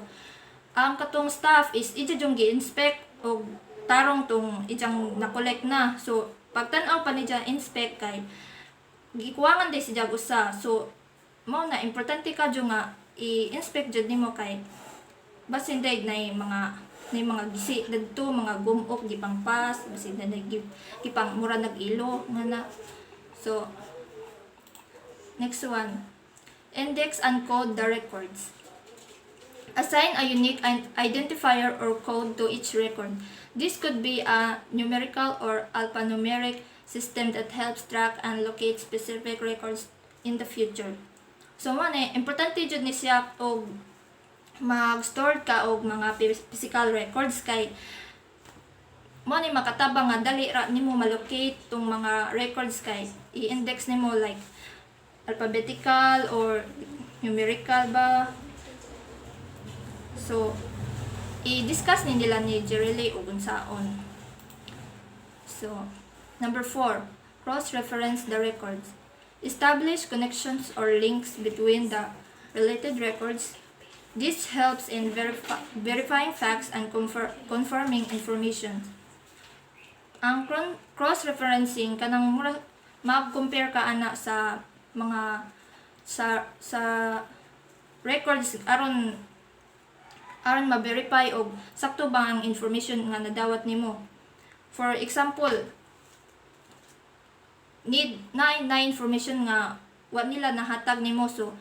ang katong staff is ija jung gi-inspect og tarong tong ijang na-collect na. So, pagtan-aw pa ni dyan inspect kay gikuwangan day siya usa. So, mao na importante ka jung nga i-inspect jud nimo kay basin day na mga gisi dadto mga gumok gipang pass basin na gipang mura nag-ilo nga na. So, next one, index and code the records. Assign a unique identifier or code to each record. This could be a numerical or alphanumeric system that helps track and locate specific records in the future. So, importante jud ni siya og mag-store ka og mga physical records kay mo ni makatabang nga dali ra nimo malocate tong mga records kay i-index nimo like alphabetical or numerical ba. So i-discuss ni nila ni Jerely og unsaon. So number 4, cross-reference the records. Establish connections or links between the related records. This helps in verifying facts and confirming information. Ang cross-referencing kanang mag-compare ka ana sa mga sa records aron ma-verify og sakto ba ang information nga nadawat nimo. For example, need na information nga wa nila nahatag nimo, so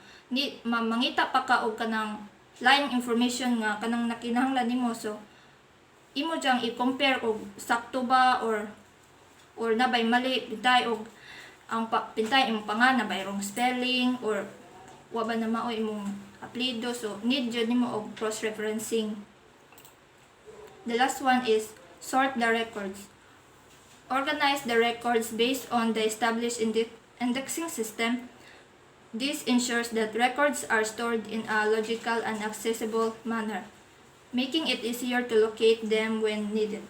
mangita pa ka og kanang line information nga kanang nakinahanglan nimo. So imo jang i-compare og sakto ba or nabay mali pintay og ang pintay imong pangalan nabay wrong spelling or wa ba na mao imong apelyido. So need jud nimo og cross-referencing. The last one is sort the records. Organize the records based on the established indexing system. This ensures that records are stored in a logical and accessible manner, making it easier to locate them when needed.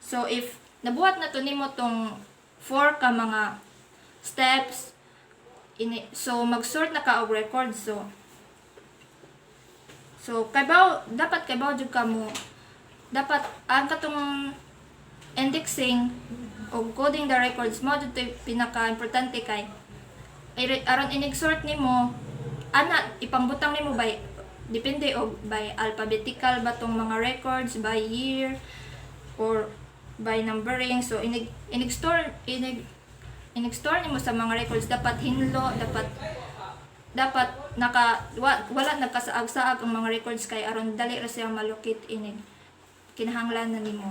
So if nabuhat na to nimo tong 4 ka mga steps, so mag-sort na ka og records. So dapat jud ka mo dapat ang katong indexing o coding the records mo jud pinaka-importante kay aron inig-sort nimo ana ipangbutang nimo by depende og by alphabetical ba tong mga records, by year or by numbering. So inig-store nimo sa mga records dapat hinlo, dapat wala nagkasaag-saag ang mga records kay aron dali ra siya malocate kinahanglan na nimo.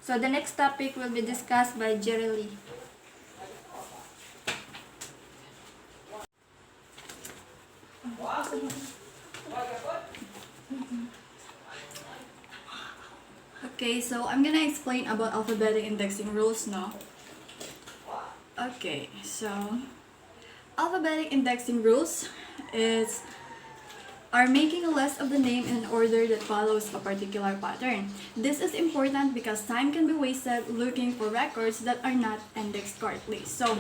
So the next topic will be discussed by Jerely. Okay, so I'm gonna explain about alphabetic indexing rules now. Okay, so alphabetic indexing rules are making a list of the name in an order that follows a particular pattern. This is important because time can be wasted looking for records that are not indexed correctly. So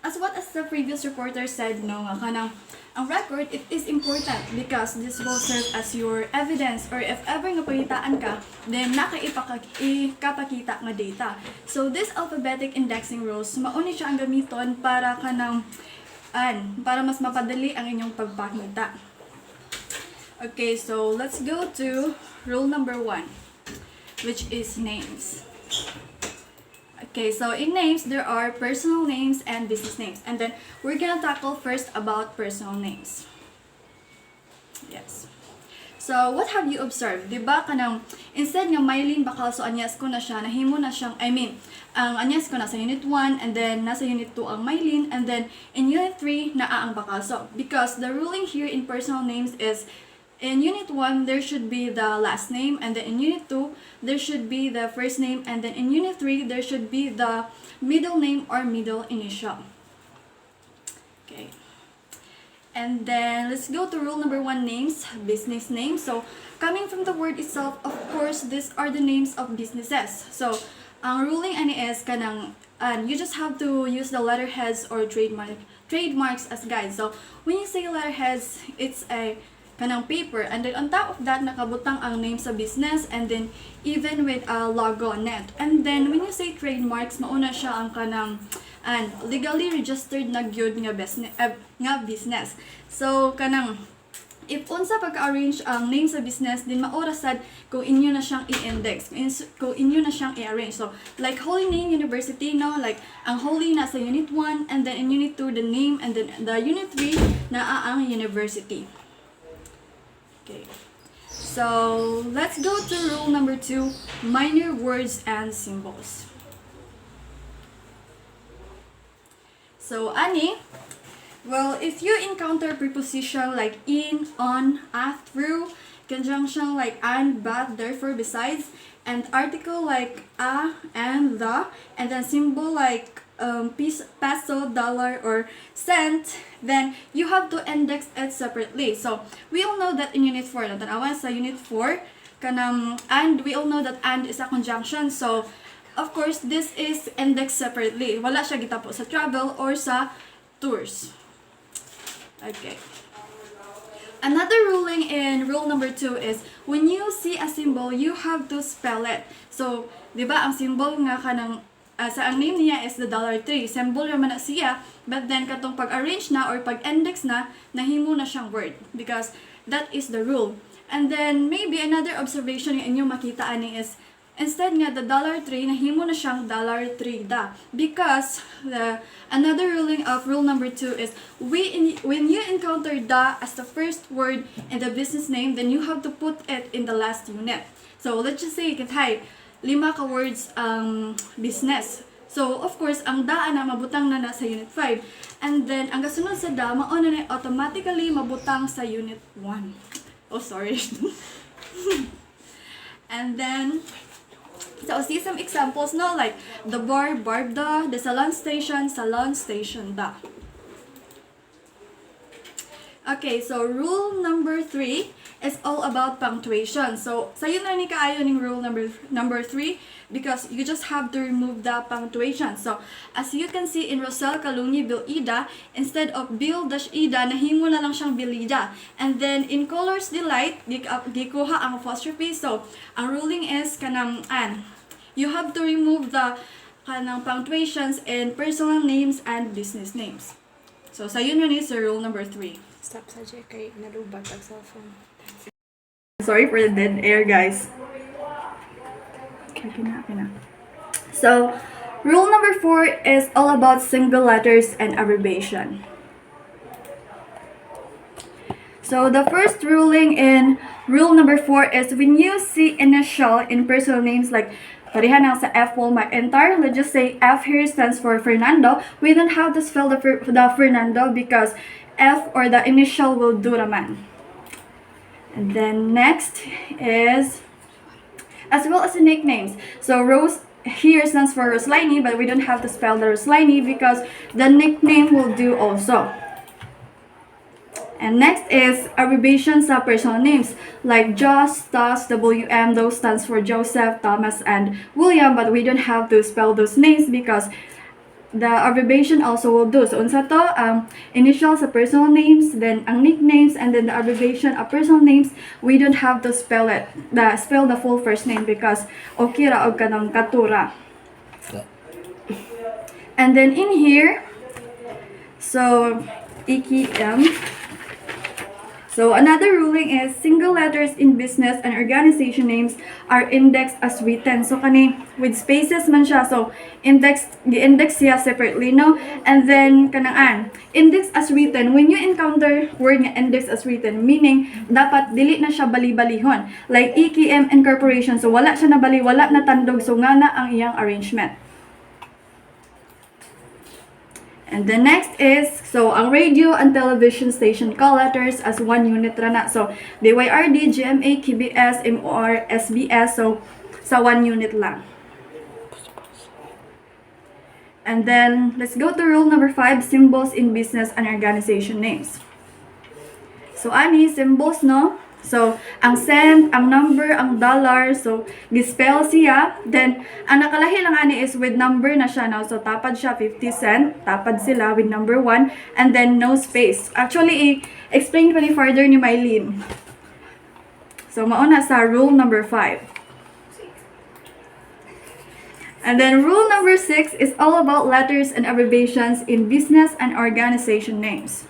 as what as the previous reporter said, no, nga kanang ang record, it is important because this will serve as your evidence, or if ever nga pangitaan ka, then ikapakita nga data. So this alphabetic indexing rules, mauni siya ang gamiton para kanang para mas mapadali ang inyong pagpakita. Okay, so let's go to rule number 1, which is names. Okay, so in names, there are personal names and business names. And then, we're gonna tackle first about personal names. Yes. So, what have you observed? Diba kanang, instead nga Mylene bakal, so anyas ko na siya, nahimo na siyang, ang anyas ko nasa unit 1, and then nasa unit 2 ang Mylene, and then in unit 3, naa ang bakal. So, because the ruling here in personal names is, in unit 1, there should be the last name, and then in unit 2, there should be the first name, and then in unit 3, there should be the middle name or middle initial. Okay. And then, let's go to rule number 1, names, business names. So, coming from the word itself, of course, these are the names of businesses. So, ang ruling ani is kanang, you just have to use the letterheads or trademarks as guides. So, when you say letterheads, it's a kanang paper, and then on top of that nakabutang ang name sa business, and then even with a logo on it. And then when you say trademarks, mauna siya ang kanang legally registered na gyud nga business. So kanang if unsa pagka-arrange ang name sa business, din maura sad kung inyo na siyang i-index, kung inyo na siyang i-arrange. So like Holy Name University, no, like ang Holy na sa unit 1, and then in unit 2 the name, and then the unit 3 na ang university. Okay, so let's go to rule number 2, minor words and symbols. So, well, if you encounter preposition like in, on, at, through, conjunction like and, but, therefore, besides, and article like a and the, and then symbol like peso, dollar, or cent, then you have to index it separately. So we all know that in unit 4, natanawa sa unit 4, and we all know that and is a conjunction. So of course, this is indexed separately. Wala siya gitapo sa travel or sa tours. Okay. Another ruling in rule number 2 is when you see a symbol, you have to spell it. So, di ba ang symbol nga kanang sa ang name niya is the $3. Symbol naman na siya, but then katong pag-arrange na or pag-index na, nahimo na siyang word because that is the rule. And then maybe another observation yung inyo makita ani is instead nga the $3, nahimo na siyang $3 da because another ruling of rule number 2 is when you encounter da as the first word in the business name, then you have to put it in the last unit. So let's just say kitay 5 ka words ang business. So, of course, ang daan na mabutang na nasa unit 5. And then, ang kasunod sa da, mauna na automatically mabutang sa unit 1. Oh, sorry. And then, so see some examples, no? Like, the bar, barb da, the salon station da. Okay, so rule number 3 is all about punctuation. So, sayo na ni kaayo ning rule number 3 because you just have to remove the punctuation. So, as you can see in Rosel Kalungi Bilida, instead of Bil-Ida, nahimo na lang siyang Bilida. And then, in Colors Delight, gikuha ang apostrophe. So, ang ruling is kanang you have to remove the kanang punctuations in personal names and business names. So, sayo na ni sa rule number 3. Stop sa kay nalubat ang cellphone. Sorry for the dead air, guys. Okay. So, rule number 4 is all about single letters and abbreviation. So, the first ruling in rule number 4 is when you see initial in personal names like parihan sa F will entire, let's just say F here stands for Fernando. We don't have to spell the Fernando because F or the initial will do naman. And then next is as well as the nicknames. So Rose here stands for Roslaini, but we don't have to spell the Roslaini because the nickname will do also. And next is abbreviations of personal names like Joss, Stas, WM. Those stands for Joseph, Thomas, and William, but we don't have to spell those names because the abbreviation also will do. So unsa to, initials sa personal names, then ang nicknames, and then the abbreviation of personal names, we don't have to spell the full first name because okay ra og kanang katura. And then in here, so EKM. So another ruling is single letters in business and organization names are indexed as written. So kani with spaces man siya. So gi-index siya separately, no? And then kanang index as written. When you encounter word nga index as written, meaning dapat dili na siya bali-balihon. Like EKM incorporation. So wala siya na bali, wala na tandog. So nga na ang iyang arrangement. And the next is, so ang radio and television station call letters as one unit rana. So BYRD, GMA, KBS, MOR, SBS, so sa one unit lang. And then let's go to rule number 5, symbols in business and organization names. So ani symbols, no? So, ang cent, ang number, ang dollar, so, gispell siya. Then, ang nakalahi lang ani is with number na siya, no? So, tapad siya, 50 cent. Tapad sila with number 1. And then, no space. Actually, explain pa ni further ni Mylene. So, mauna sa rule number 5. And then, rule number 6 is all about letters and abbreviations in business and organization names.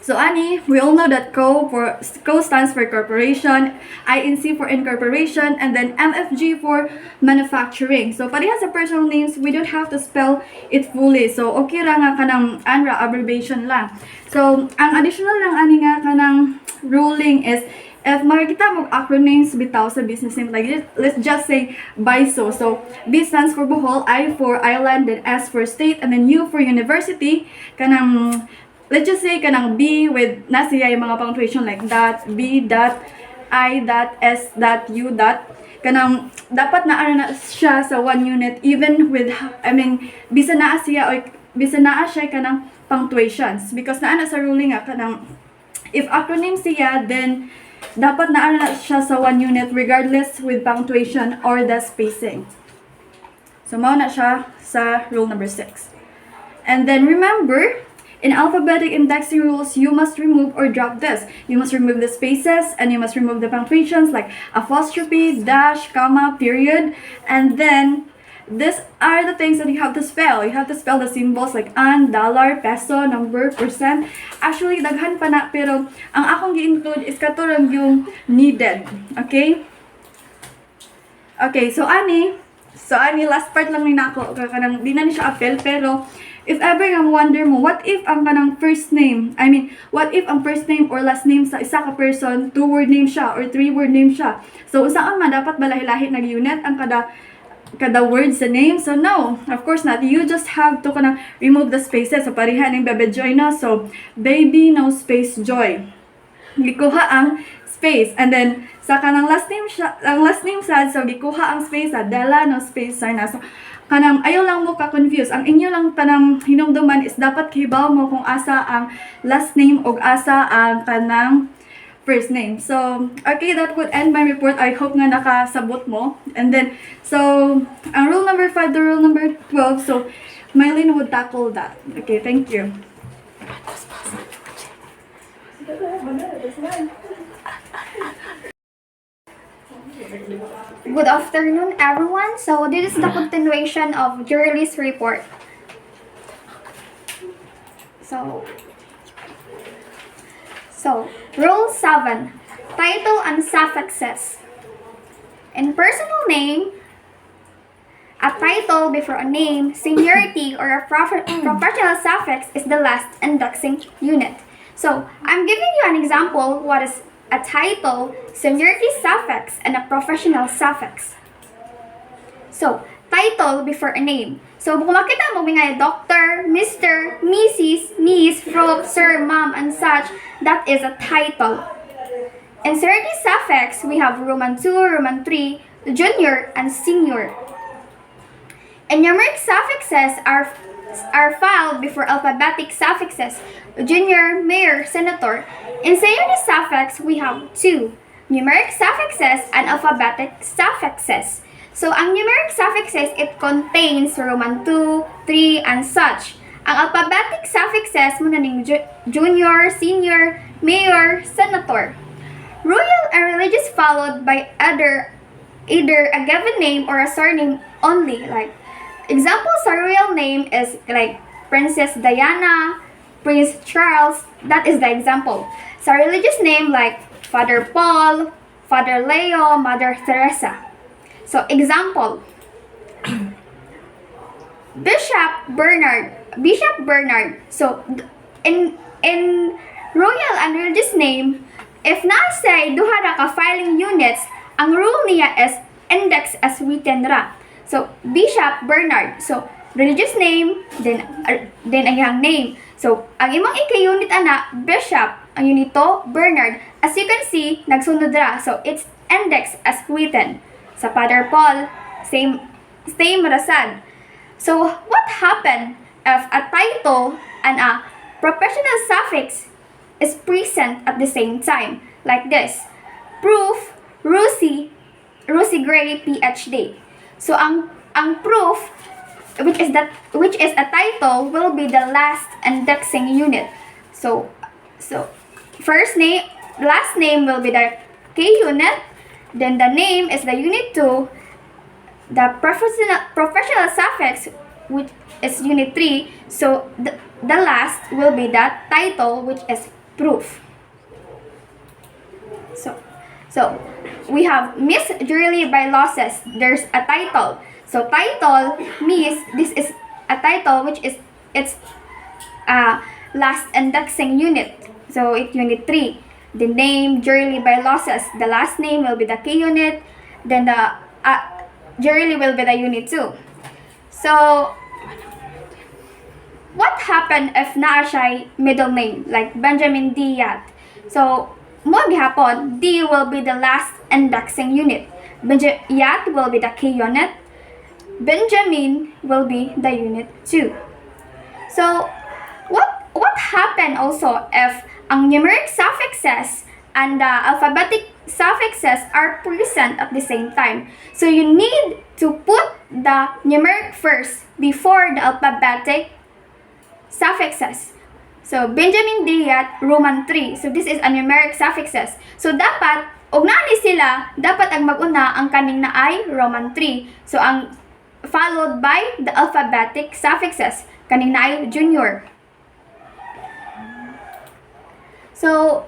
So ani, we all know that CO stands for corporation, INC for incorporation, and then MFG for manufacturing. So parehas sa personal names, we don't have to spell it fully. So okay ra nga kanang ANRA abbreviation lang. So ang additional lang ani nga kanang ruling is if makikita mo acronyms bitaw sa business name, like let's just say BSO. So B stands for Bohol, I for Island, then S for State, and then U for University. Kanang let's just say kanang B with nasiya yung mga punctuation like dot, B dot, I dot, S dot, U dot. Kanang dapat na na siya sa one unit even with, bisa naa siya o bisa naa siya kanang punctuations because naa na sa ruling nga kanang if acronym siya then dapat na siya sa one unit regardless with punctuation or the spacing. So mao na siya sa rule number 6. And then remember, in alphabetic indexing rules, you must remove or drop this. You must remove the spaces and you must remove the punctuations like apostrophe, dash, comma, period. And then, these are the things that you have to spell. You have to spell the symbols like an, dollar, peso, number, percent. Actually, daghan pa na, pero ang akong gi-include is katurang yung needed. Okay? Okay, so ani, last part lang ni nako. Kanang di na ni siya apel, pero if ever nga wonder mo, what if ang kanang first name, what if ang first name or last name sa isa ka person, 2-word name siya or 3-word name siya? So, saan man dapat balahi-lahi nag-unit ang kada word sa name? So, no, of course not. You just have to kanang remove the spaces. So, parihan ng Bebe Joy na. So, baby, no space, joy. Gikuha ang space. And then, sa kanang last name sad, so, gikuha ang space sa Della, no space, Sarna. So, kanang ayaw lang mo ka-confuse. Ang inyo lang tanang hinumduman is dapat kibaw mo kung asa ang last name o asa ang kanang first name. So, okay, that would end my report. I hope nga nakasabot mo. And then, so, ang rule number 5 to rule number 12. So, Mylene would tackle that. Okay, thank you. Good afternoon, everyone. So this is the continuation of Jurley's report. So, Rule 7, title and suffixes. In personal name, a title before a name, seniority, or a professional suffix is the last indexing unit. So, I'm giving you an example what is a title, seniority suffix, and a professional suffix. So, title before a name. So, kung makita mo nga Dr., Mr., Mrs., Miss, Prof, Sir, Ma'am, and such, that is a title. In seniority suffix, we have Roman 2, Roman 3, junior, and senior. And numeric suffixes are filed before alphabetic suffixes, junior, mayor, senator. In seniority suffix, we have 2, numeric suffixes and alphabetic suffixes. So, ang numeric suffixes, it contains Roman 2, 3, and such. Ang alphabetic suffixes muna ning junior, senior, mayor, senator. Royal and religious followed by either a given name or a surname only. Like, example sa royal name is like Princess Diana, Prince Charles. That is the example. Sa religious name like Father Paul, Father Leo, Mother Teresa. So, example, Bishop Bernard. So, in royal and religious name, if nasay duha ra ka filing units, ang rule niya is index as written ra. So, Bishop Bernard. So, religious name, then ang iyang name. So, ang imong ika-unit ana, Bishop, ang unit to, Bernard. As you can see, nagsunod ra. So, it's index as written. Sa Father Paul, same rasad. So, what happened if a title and a professional suffix is present at the same time? Like this. Proof, Rosie Gray, PhD. So, ang proof, which is a title, will be the last indexing unit. So last name will be the K unit. Then the name is the unit 2, the professional suffix, which is unit 3. So the last will be the title, which is proof. So we have Miss Julie by losses. There's a title. So title means this is a title which is its last indexing unit. So it's unit 3. The name Julie by losses. The last name will be the K unit. Then the Julie will be the unit 2. So what happened if naa siya middle name like Benjamin Diat? So mo gihapon, D will be the last indexing unit. Yat will be the K unit. Benjamin will be the unit 2. So what happened also if ang numeric suffixes and the alphabetic suffixes are present at the same time? So you need to put the numeric first before the alphabetic suffixes. So Benjamin Diat, Roman 3. So this is a numeric suffixes. So dapat og naani sila, dapat ang mag-una ang kaning na ay Roman 3. So ang followed by the alphabetic suffixes. Kaning na ay junior. So,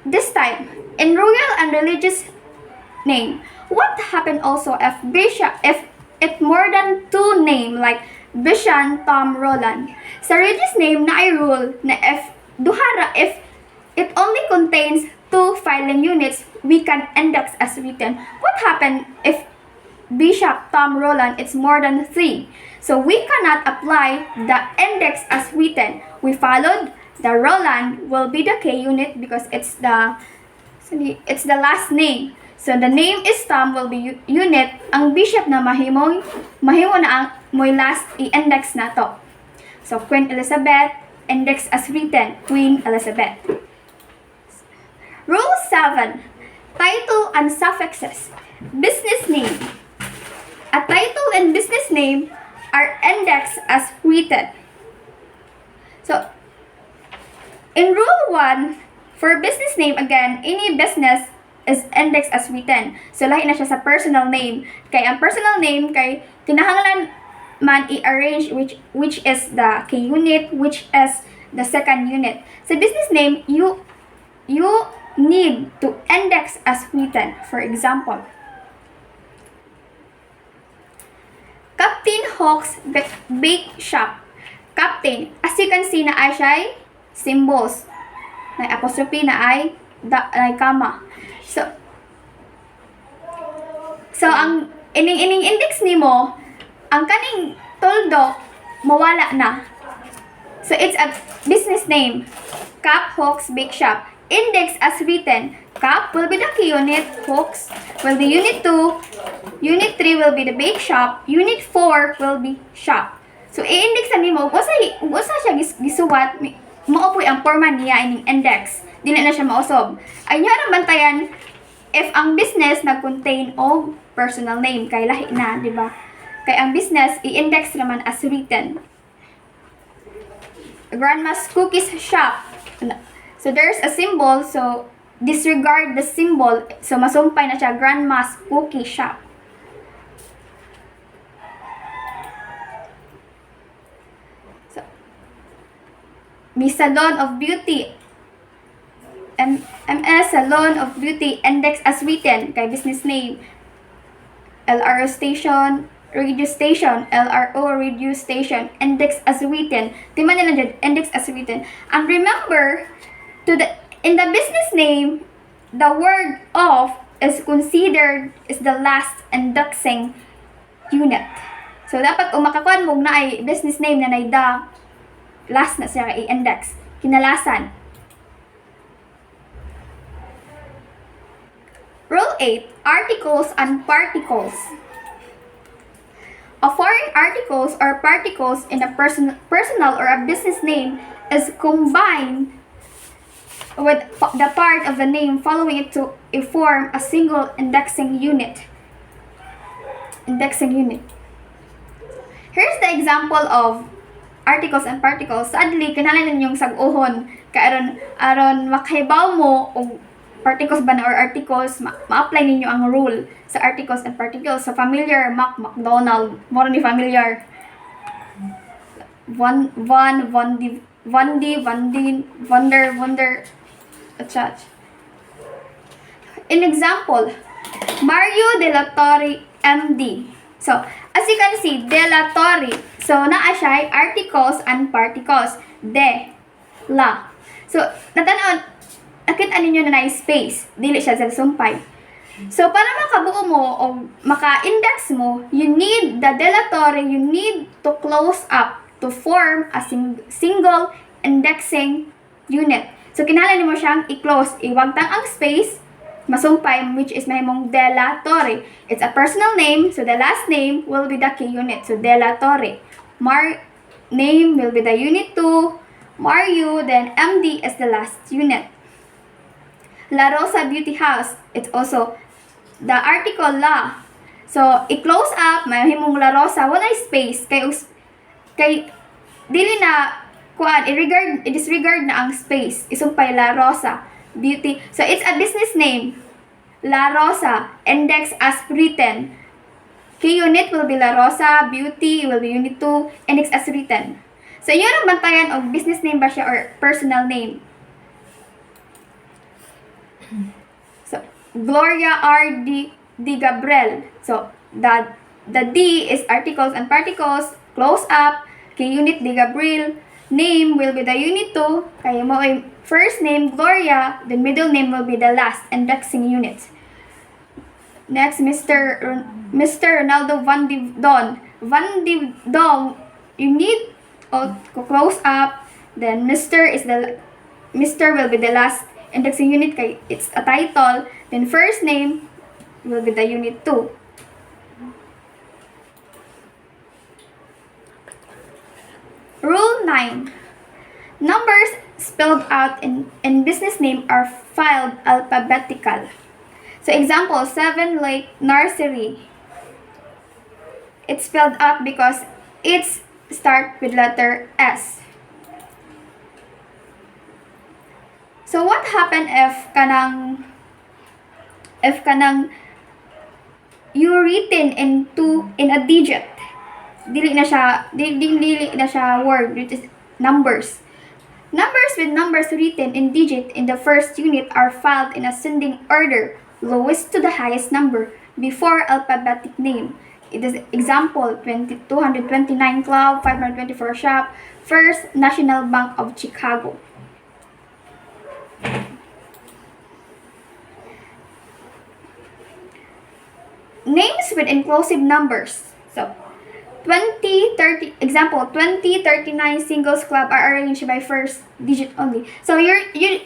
this time, in royal and religious name, what happened also if it more than 2 name like Bishan, Tom, Roland? Sa religious name na ay rule na if it only contains 2 filing units, we can index as written. What happened if Bishop, Tom, Roland, it's more than 3? So we cannot apply the index as written. We followed the Roland will be the K unit because it's the last name. So the name is Tom will be unit. Ang Bishop na mahimo na ang moy last i-index na to. So Queen Elizabeth, index as written, Queen Elizabeth. Rule 7. Title and suffixes. Business name. A title and business name are indexed as written. So, in Rule 1, for business name, again, any business is indexed as written. So, lahi na siya sa personal name. Kay ang personal name, kay kinahanglan man i-arrange which is the K unit, which is the second unit. Sa business name, you need to index as written. For example, Captain Hawk's Bake Shop. Captain, as you can see na ay siya symbols. Na apostrophe na ay comma. So ang ining index nimo, ang kaning toldo mawala na. So it's a business name. Cap Hawk's Bake Shop. Index as written. Cap will be the key unit. Hawk's will be unit 2. Unit 3 will be the bake shop. Unit 4 will be shop. So i-index na nimo. Usa siya gisuwat. Mao po'y ang forma niya ining index. Dili na siya mausob. Ay niya bantayan if ang business nag-contain og personal name, kay lahi na, di ba? Kay ang business, i-index naman as written. Grandma's Cookies Shop. So there's a symbol, so disregard the symbol. So masumpay na siya, Grandma's Cookie Shop. So, Miss Salon of Beauty. MS Salon of Beauty, index as written, kay business name. LRO Station, radio station, LRO radio station, index as written. Tima nila dyan, index as written. And remember, in the business name, the word of is considered is the last indexing unit. So, dapat kung makakuan mo na ay business name na naida, last na siya i-index. Kinalasan. Rule 8, articles and particles. A foreign articles or particles in a personal or a business name is combined with the part of the name following it to form a single indexing unit. Here's the example of articles and particles. Sadly, kinahanglan ninyong sag-uhon kay aron makahibaw mo og particles ba na or articles, ma-apply ninyo ang rule sa articles and particles. So, familiar, McDonald, more ni familiar. Wonder, etc. In example, Mario De La Torre, MD. So, as you can see, De La Torre. So, naa siya articles and particles. De, la. So, natanaw, nakita ninyo na space, dili siya sa sumpay. So, para makabuo mo o maka-index mo, you need the delatory, you need to close up to form a single indexing unit. So, kinahanglan mo siyang i-close, iwagtang ang space, masumpay, which is mahimong delatory. It's a personal name, so the last name will be the key unit. So, delatory. Name will be the unit 2, Mario, then MD is the last unit. La Rosa Beauty House, it's also the article la. So, i-close up, mahimong La Rosa, wala space, kay dili na, i-disregard na ang space, isumpay La Rosa Beauty. So, it's a business name, La Rosa, index as written. Key unit will be La Rosa, Beauty will be unit 2, index as written. So, yun ang bantayan of business name ba siya or personal name. So, Gloria R. D. Gabriel. So, the D is articles and particles. Close up. Key unit D. Gabriel. Name will be the unit 2. Kaya mo ay first name Gloria. The middle name will be the last indexing unit. Next, Mr. Ronaldo Van Don. Van Don, you need to close up. Then Mr. will be the last indexing unit kay it's a title, then first name will be the unit 2. Rule 9. Numbers spelled out in business name are filed alphabetical. So example, 7 Lake Nursery. It's spelled out because it's start with letter S. So what happen if you written in a digit? Dili na siya word, which is numbers. Numbers with numbers written in digit in the first unit are filed in ascending order, lowest to the highest number, before alphabetic name. It is example 229 Club, 524 Shop, First National Bank of Chicago. Names with inclusive numbers. So, 2039 singles club are arranged by first digit only. So, in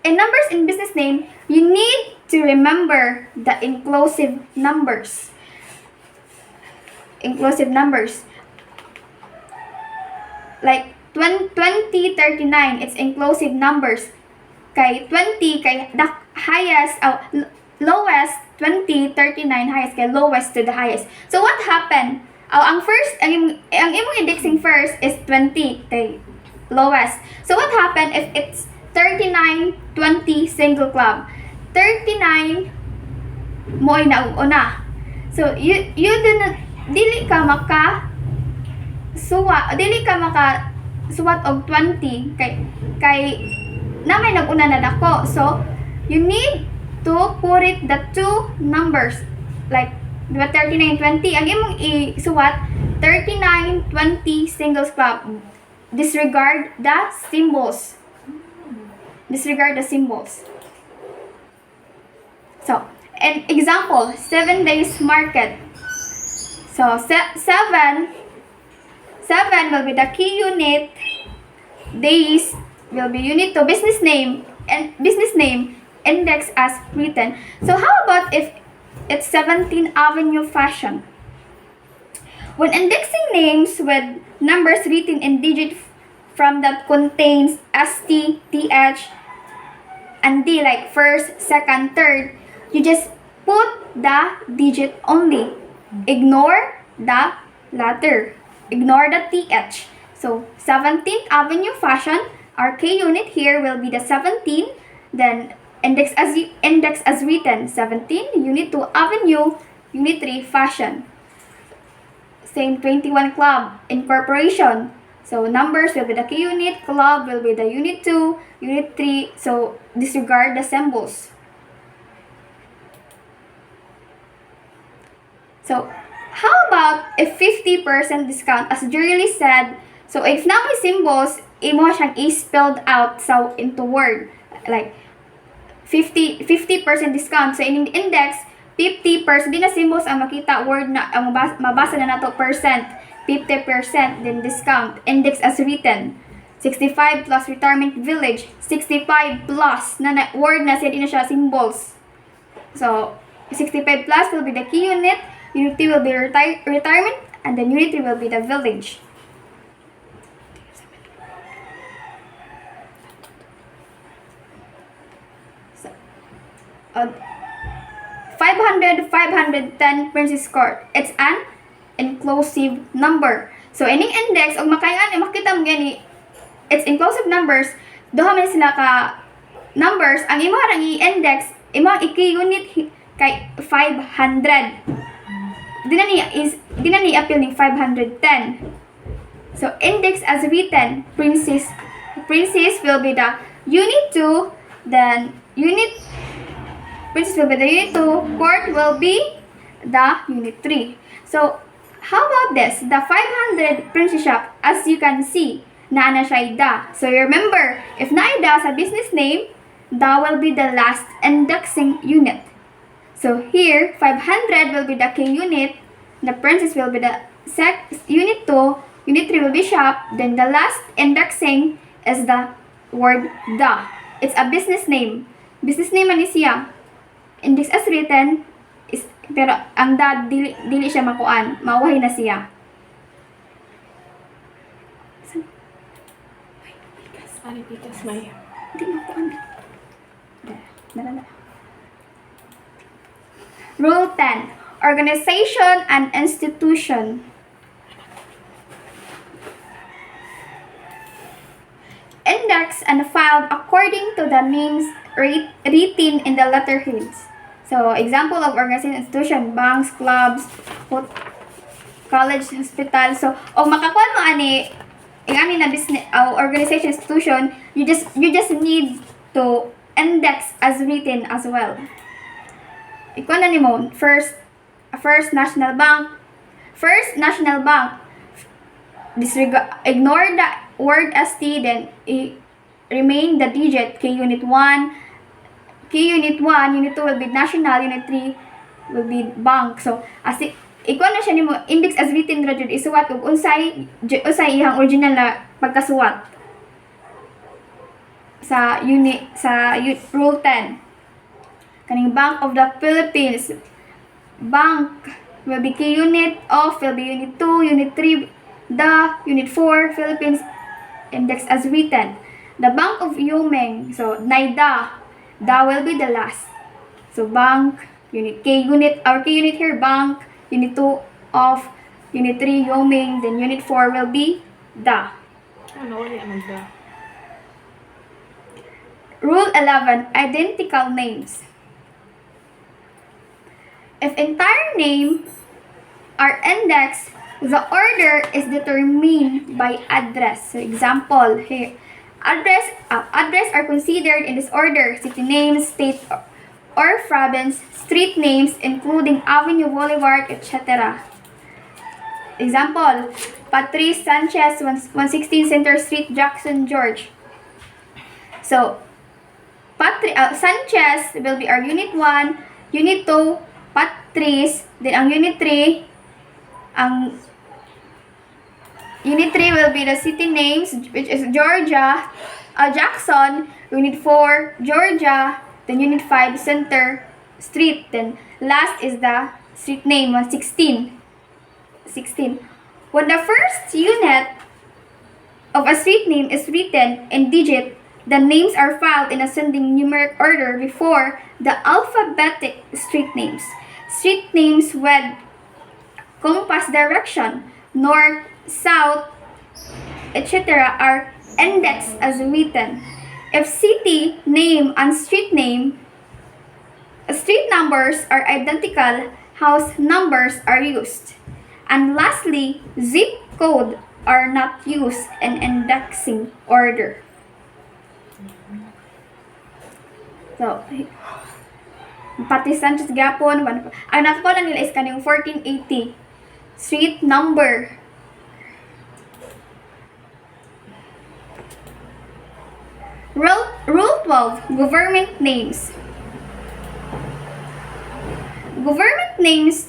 numbers in business name, you need to remember the inclusive numbers. Like 2039, it's inclusive numbers. Kay 20 kay lowest 20, 39 highest kay lowest to the highest. So what happened? Ang imong indexing first is 20 kay lowest. So what happened if it's 39, 20 single club? 39 mo ay nauna. So you dili ka maka suwat og 20 kay namay naguna na dako. So you need to put it the two numbers like 39, 20. Ang imong isuwat 39, 20 singles club. Disregard the symbols. So, an example, 7 days market. So, 7 will be the key unit. Days will be unit to business name and business name index as written. So, how about if it's 17 Avenue Fashion? When indexing names with numbers written in digit from that contains ST, TH, and D like first, second, third, you just put the digit only. Ignore the letter. Ignore the TH. So 17th Avenue Fashion, our K unit here will be the 17, then index as written 17, unit 2 Avenue, unit 3 Fashion. Same 21 Club, Incorporation. So numbers will be the K unit, club will be the unit 2, unit 3. So disregard the symbols. So how about if 50% discount? As Julie said, so if na may symbols, imo siyang i-spelled out so into word. Like 50% discount. So in index, 50%, di na symbols ang makita, word na, ang mabasa na nato percent. 50% then discount. Index as written. 65 plus retirement village. 65 plus na word na siya, di na siya symbols. So 65 plus will be the key unit. Unit 2 will be retirement, and then unit 3 will be the village. So, 510 Princess Court. It's an inclusive number. So, ining index, og makayan, makita mo gani, it's inclusive numbers. Duha man sila ka numbers. Ang imo harang i-index, imo ang iki-unit kay 500. Di na ni appeal ning 510. So index as written, princess will be the unit 2, then princess will be the unit 2, court will be the unit 3. So how about this? The 500 princess shop, as you can see, na siya da. So remember, if na da sa business name, da will be the last indexing unit. So here, 500 will be the K unit, the princess will be the unit 2, unit 3 will be shop, then the last indexing is the word the. It's a business name. Business name man siya. Index as written, pero ang da, dili siya makuan. Mauwahi na siya. Hindi makuan. Dala. Rule 10. Organization and institution. Index and filed according to the names written in the letterheads. So, example of organization and institution, banks, clubs, college, hospital. So, makakuha mo ani na business organization institution, you just need to index as written as well. Ikuha na nimo First National Bank. Ignore the word ST, then remain the digit K unit 1. Unit 2 will be national, unit 3 will be bank. So as ikuha na siya nimo index as written ra jud isuwat ug unsay ihang original na pagkasuwat sa rule 10. Kaning Bank of the Philippines, bank will be K unit, of will be unit 2, unit 3, the unit 4, Philippines, index as written. The Bank of Yumeng, so NIDA, Da will be the last. So bank, unit K unit, our K unit here, bank, unit 2 of, unit 3 Yoming, then unit 4 will be da. Ano ulit magda? Rule 11, identical names. If entire name are indexed, the order is determined by address. So example here, address are considered in this order: city names, state or province, street names including avenue, boulevard, etc. Example, Patrice Sanchez, 116 Center Street, Jackson, George. So Sanchez will be our unit 1, unit 2, Patrice, then ang unit 3, will be the city names, which is Georgia, Jackson, unit 4, Georgia, then unit 5, Center Street, then last is the street name, 16. When the first unit of a street name is written in digit, the names are filed in ascending numeric order before the alphabetic street names. Street names with compass direction, north, south, etc. are indexed as written. If city name and street numbers are identical, house numbers are used. And lastly, zip code are not used in indexing order. So, pati Sanchez Gapon, ang nakakuha nila is kaning 1480. Street number. Rule 12, government names. Government names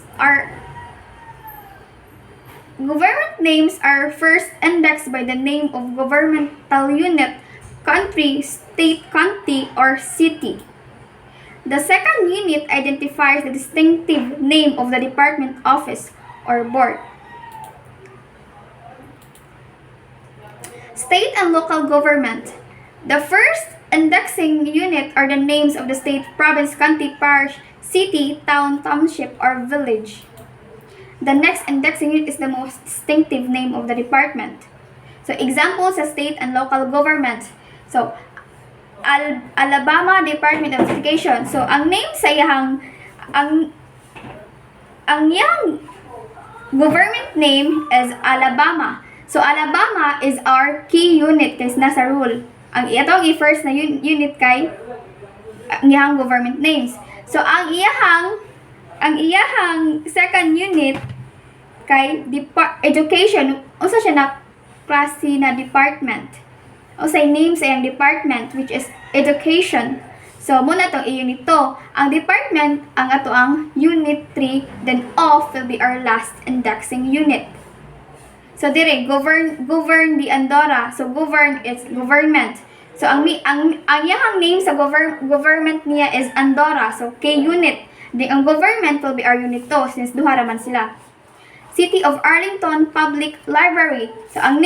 are first indexed by the name of governmental unit, country, state, county, or city. The second unit identifies the distinctive name of the department, office, or board. State and local government. The first indexing unit are the names of the state, province, county, parish, city, town, township, or village. The next indexing unit is the most distinctive name of the department. So examples sa state and local government. So Alabama Department of Education. So ang name sa iyang government name is Alabama. So Alabama is our key unit kasi nasa rule. Ang itong i-first na unit kay ang iyang government names. So ang iyahang second unit kay education, usa siya na klase na department. Usay name sa iyang department, which is education. So muna tong i-unit 2. Ang department ang ato ang unit 3, then off will be our last indexing unit. So dire govern the Andorra. So govern is government. So ang iyang name sa government niya is Andorra. So K unit. Then ang government will be our unit 2 since duha raman sila. City of Arlington Public Library. So ang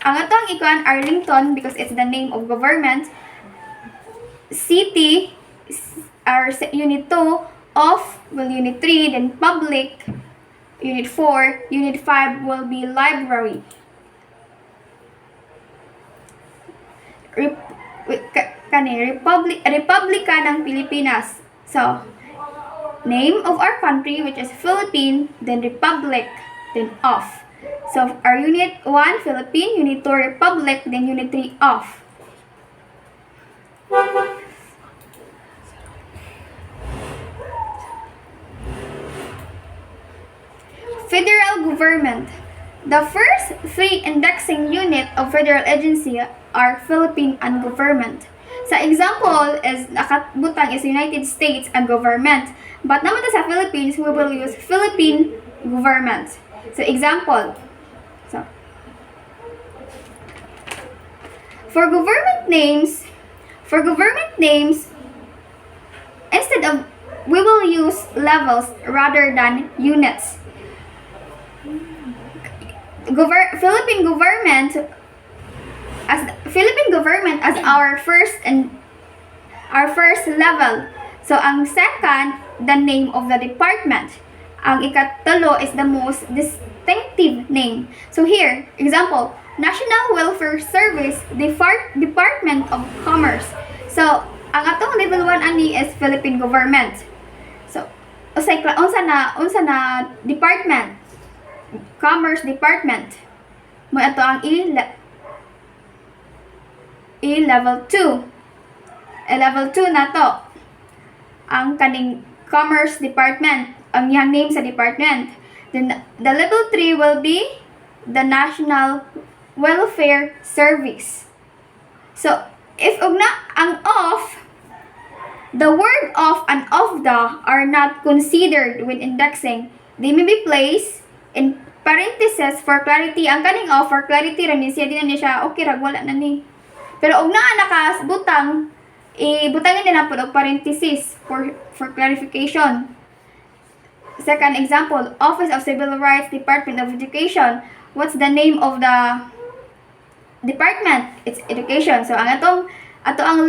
atong ikuan Arlington because it's the name of government. City our unit 2, of will unit 3, then public unit 4, unit 5 will be library. Republika ng Pilipinas. So name of our country, which is Philippine, then republic, then off. So our unit 1 Philippine, unit 2 republic, then unit 3 off. Federal government. The first 3 indexing unit of federal agency are Philippine and government. Sa example is nakabutang is United States and government. But naman sa Philippines, we will use Philippine government. So example. For government names, instead of we will use levels rather than units. Philippine government as our first our first level. So, ang second, the name of the department. Ang ikatulo is the most distinctive name. So, here, example, National Welfare Service, Department of Commerce. So, ang atong level 1 ani is Philippine government. So, unsa na department? Commerce Department. Mo ato ang level 2. Level 2 na to. Ang kaning Commerce Department, ang yang name sa department. Then the level 3 will be the National Welfare Service. So, if ugna ang of, the word of and of the are not considered when indexing. They may be placed in parentheses for clarity. Ang kaning of for clarity rin siya, di na siya, okay rag, wala na ni. Pero ug naa nakasbutang, ibutangin nila po og parenthesis for clarification. Second example, Office of Civil Rights, Department of Education. What's the name of the department? It's education. So ang atong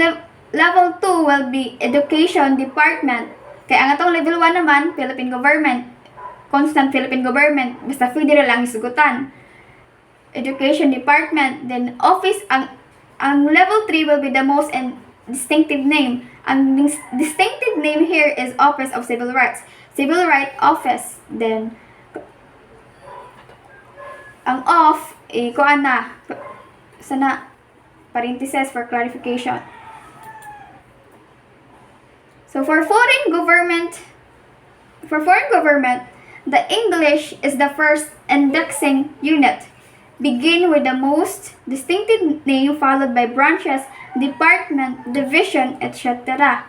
level 2 will be education department. Kaya ang atong level 1 naman, Philippine government. Constant Philippine government. Basta federal ang isugutan. Education department. Then office, ang level 3 will be the most distinctive name. Ang distinctive name here is Office of Civil Rights. Civil Rights Office. Then, ang of, kuan na. Sana, parentheses for clarification. So for foreign government, the English is the first indexing unit. Begin with the most distinctive name followed by branches, department, division, etc.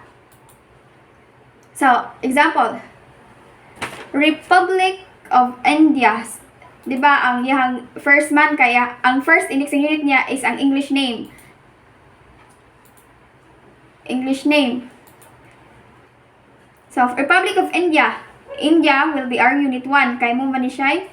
So, example, Republic of India. Diba, ang yang first man kaya, ang first indexing unit niya is ang English name. So, Republic of India. India will be our unit 1. Kaya mo ba ni siya?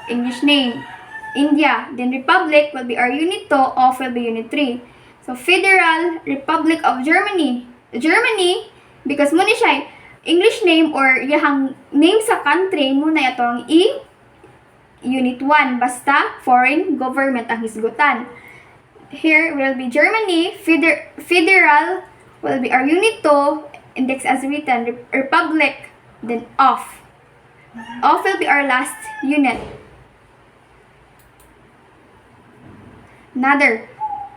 English name. India. Then Republic will be our unit 2. Of will be unit 3. So, Federal Republic of Germany. Germany, because mo ni siya, English name or yung name sa country, muna ito ang unit 1. Basta, foreign government ang hisgutan. Here will be Germany. Federal will be our unit 2. Index as written, Republic, then off. Off will be our last unit. Another,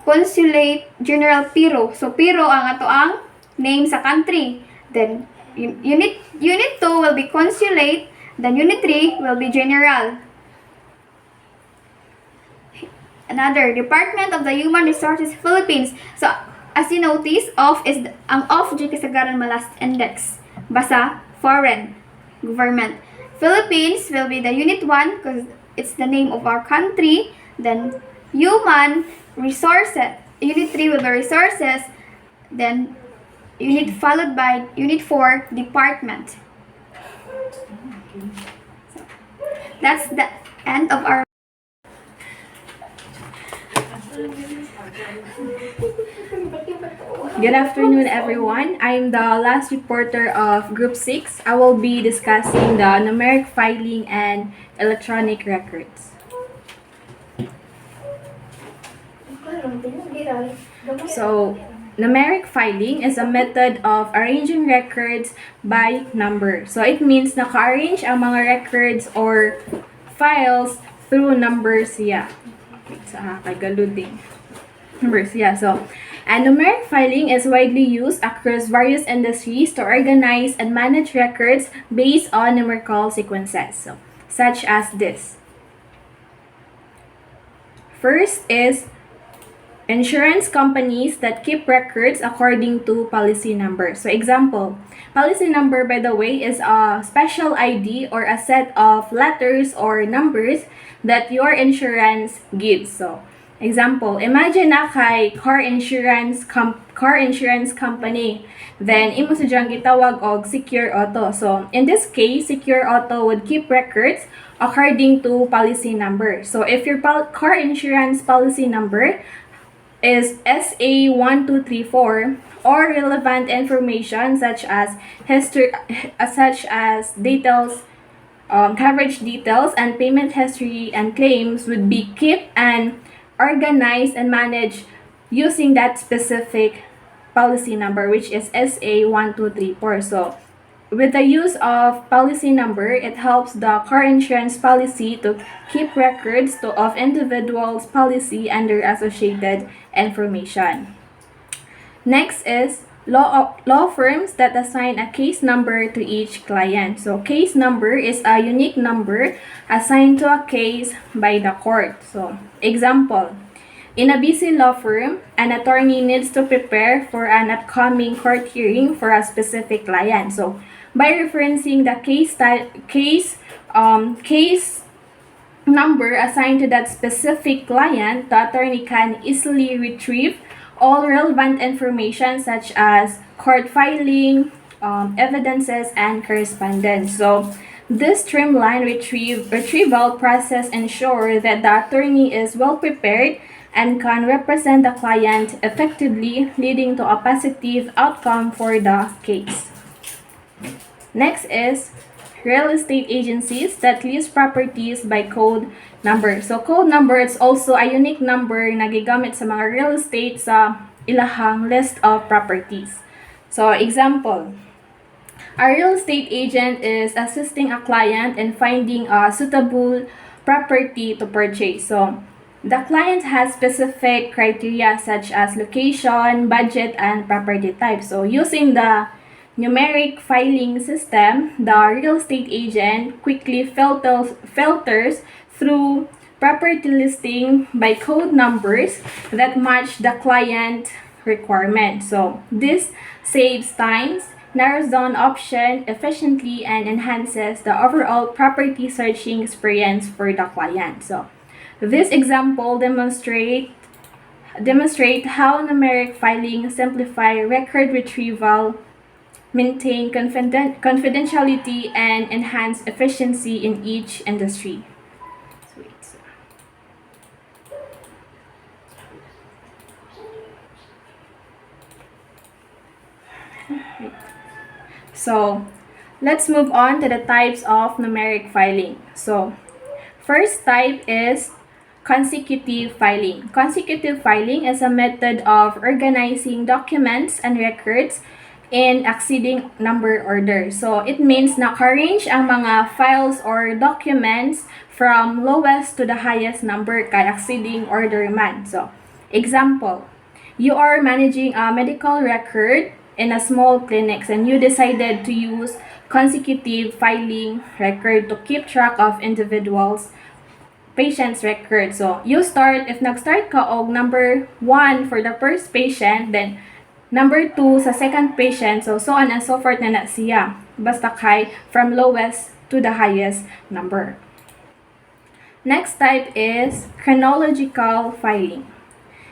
Consulate General Piro. So, Piro ang ato ang name sa country. Then, unit 2 will be Consulate, then unit 3 will be General. Another, Department of the Human Resources Philippines. So, as you notice, ang off di kasagaran malast index. Basa, foreign government. Philippines will be the unit 1 because it's the name of our country. Then, human resources. Unit 3 will be resources. Then, unit followed by unit 4, department. So, that's the end of our Good afternoon, everyone. I'm the last reporter of Group 6. I will be discussing the numeric filing and electronic records. So, numeric filing is a method of arranging records by number. So, it means naka-arrange ang mga records or files through numbers. Yeah. Numbers, yeah. So, and numeric filing is widely used across various industries to organize and manage records based on numerical sequences, so, such as this. First is insurance companies that keep records according to policy number. So, example, policy number, by the way, is a special ID or a set of letters or numbers that your insurance gives. So, example, imagine na kay car insurance company. Then, imo sa diyang gitawag og secure auto. So, in this case, secure auto would keep records according to policy number. So, if your car insurance policy number is SA1234 or relevant information such as history, such as details, coverage details, and payment history and claims would be kept and organized and managed using that specific policy number, which is SA1234. So with the use of policy number, it helps the car insurance policy to keep records of individuals' policy and their associated information. Next is law firms that assign a case number to each client. So case number is a unique number assigned to a case by the court. So example, in a busy law firm, an attorney needs to prepare for an upcoming court hearing for a specific client. So by referencing the case number assigned to that specific client, the attorney can easily retrieve all relevant information such as court filing, evidences, and correspondence. So this streamlined retrieval process ensures that the attorney is well prepared and can represent the client effectively, leading to a positive outcome for the case. Next is real estate agencies that list properties by code number. So code number is also a unique number na gigamit sa mga real estate sa ilahang list of properties. So example, a real estate agent is assisting a client in finding a suitable property to purchase. So the client has specific criteria such as location, budget, and property type. So using the numeric filing system, the real estate agent quickly filters through property listing by code numbers that match the client requirement. So this saves times, narrows down option efficiently, and enhances the overall property searching experience for the client. So this example demonstrate how numeric filing simplify record retrieval, maintain confidentiality, and enhance efficiency in each industry. So let's move on to the types of numeric filing. So first type is consecutive filing. Consecutive filing is a method of organizing documents and records in acceding number order. So it means naka-arrange ang mga files or documents from lowest to the highest number kay acceding order man. So example, you are managing a medical record in a small clinic and you decided to use consecutive filing record to keep track of individuals patient's record. So you start, if nag-start ka og number 1 for the first patient, then number 2 sa second patient, so on and so forth na siya. Basta kay from lowest to the highest number. Next type is chronological filing.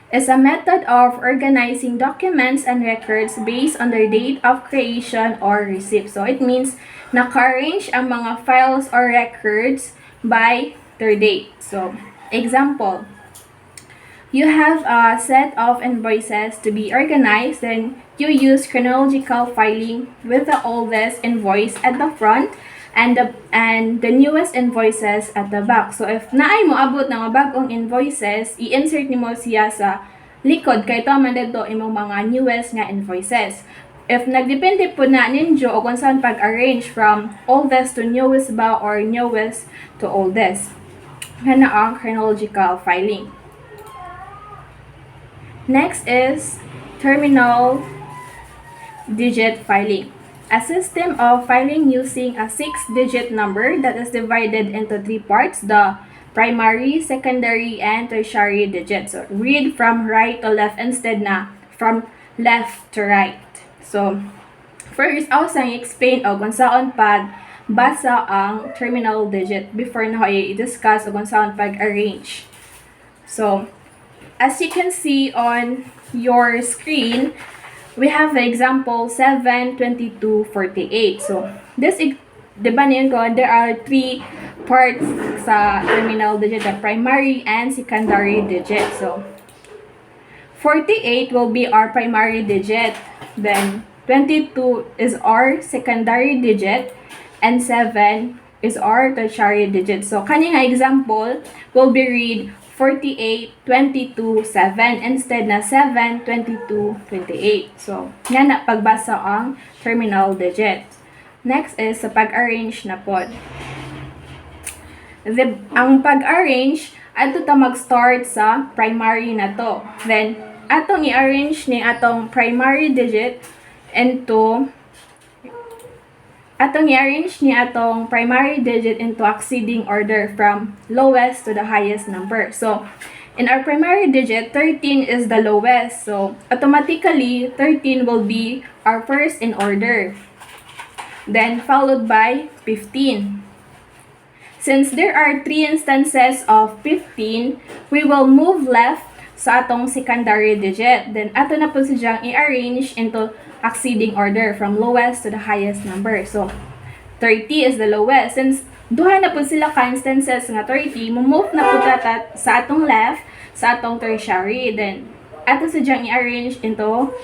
It's a method of organizing documents and records based on their date of creation or receipt. So it means naka-arrange ang mga files or records by their date. So example, you have a set of invoices to be organized, then you use chronological filing with the oldest invoice at the front and the newest invoices at the back. So if naay mo abot ng bagong invoices, i-insert nimo siya sa likod kay to man dito imong mga newest nga invoices. If nagdepende po na ninyo o kung saan pag-arrange from oldest to newest ba or newest to oldest. Yan na ang chronological filing. Next is terminal digit filing. A system of filing using a 6-digit number that is divided into 3 parts, the primary, secondary, and tertiary digits. So read from right to left instead na from left to right. So first, ako sang explain o kung saan pagbasa ang terminal digit before na ko i-discuss o kung saan pag-arrange. So as you can see on your screen, we have the example 7, 22, 48. So, this, diba niyan ko, there are 3 parts sa terminal digit, the primary and secondary digit. So, 48 will be our primary digit. then 22 is our secondary digit, and 7 is our tertiary digit. So, kani nga example will be read 48, 22, 7 instead na 7, 22, 28. So, nga na pagbasa ang terminal digit. Next is sa pag-arrange na pod. Ang pag-arrange, ato ta mag-start sa primary na to. Then, atong i-arrange ni atong primary digit into acceding order from lowest to the highest number. So, in our primary digit, 13 is the lowest. So, automatically, 13 will be our first in order. Then, followed by 15. Since there are 3 instances of 15, we will move left sa atong secondary digit. Then, ato na po siyang i-arrange into acceding order from lowest to the highest number. So, 30 is the lowest. Since duha na po sila ka instances nga 30, move na po sa atong left, sa atong tertiary. Then, ato siyang i-arrange into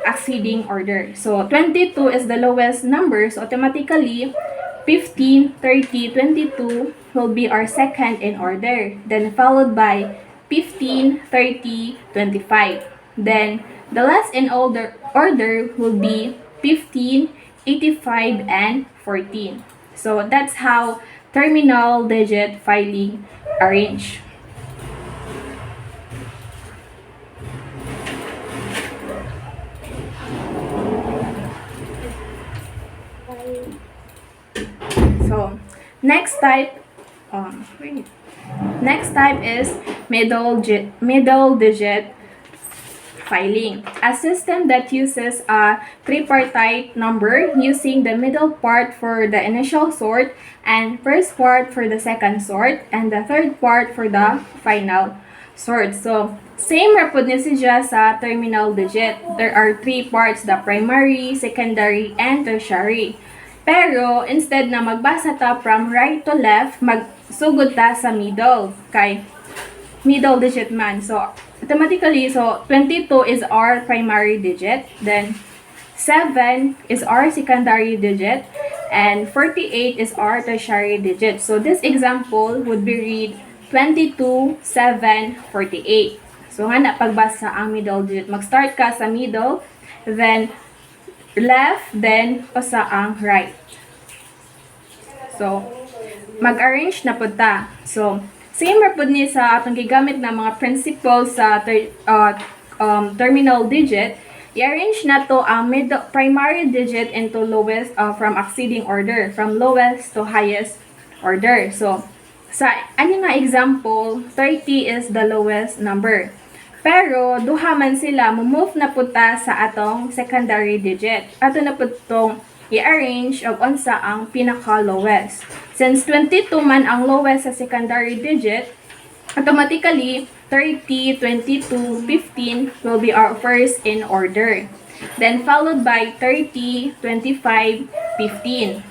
acceding order. So, 22 is the lowest number. So, automatically, 15, 30, 22 will be our second in order. Then, followed by 15, 30, 25. Then, the last in order will be 15, 85, and 14. So, that's how terminal digit filing arrange. So, next type is middle digit filing, a system that uses a tripartite number using the middle part for the initial sort and first part for the second sort and the third part for the final sort. So, same rapod ni siya sa terminal digit. There are 3 parts, the primary, secondary, and tertiary. Pero, instead na magbasa ta from right to left, magsugod ta sa middle, kay middle digit man. So, automatically, 22 is our primary digit, then 7 is our secondary digit, and 48 is our tertiary digit. So, this example would be read 22, 7, 48. So, nga na pagbasa ang middle digit. Mag-start ka sa middle, then left, then usa ang right. So, mag-arrange na po ta. So, same ra pud ni sa atong gigamit na mga principles sa terminal digit. I-arrange na to ang primary digit into lowest from acceding order, from lowest to highest order. So, sa ano nga example, 30 is the lowest number. Pero, duha man sila, move na po ta sa atong secondary digit. Ato na po itong i-arrange of unsa ang pinaka-lowest. Since 22 man ang lowest sa secondary digit, automatically, 30, 22, 15 will be our first in order. Then, followed by 30, 25, 15.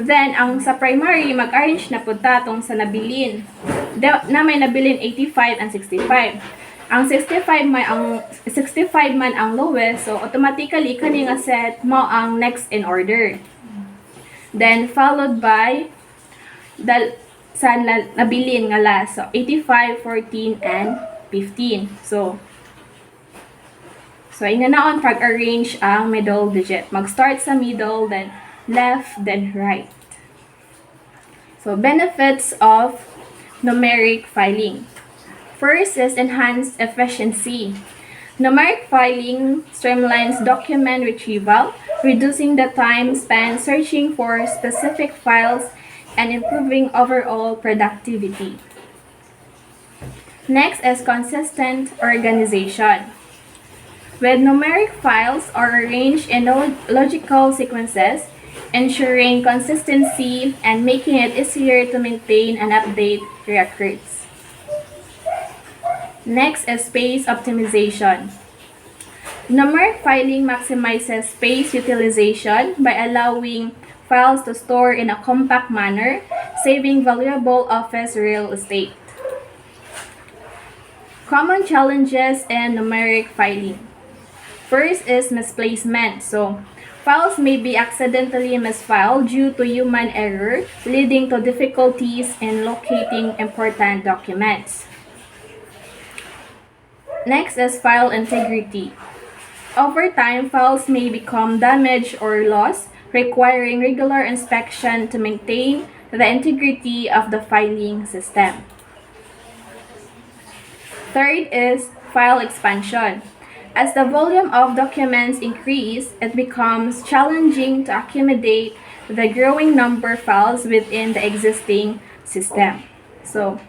Then, ang sa primary, mag-arrange na po ta itong sa nabilin. Na may nabilin 85 and 65. Ang 65 man ang lowest, so automatically kani nga set mo ang next in order. Then followed by sa nabilin nga last. So 85, 14 and 15. So inganaon pag-arrange ang middle digit. Mag-start sa middle, then left, then right. So benefits of numeric filing. First is enhanced efficiency. Numeric filing streamlines document retrieval, reducing the time spent searching for specific files and improving overall productivity. Next is consistent organization. When numeric files are arranged in logical sequences, ensuring consistency and making it easier to maintain and update records. Next is space optimization. Numeric filing maximizes space utilization by allowing files to store in a compact manner, saving valuable office real estate. Common challenges in numeric filing. First is misplacement. So, files may be accidentally misfiled due to human error, leading to difficulties in locating important documents. Next is file integrity. Over time, files may become damaged or lost, requiring regular inspection to maintain the integrity of the filing system. Third is file expansion. As the volume of documents increase, it becomes challenging to accommodate the growing number of files within the existing system. So,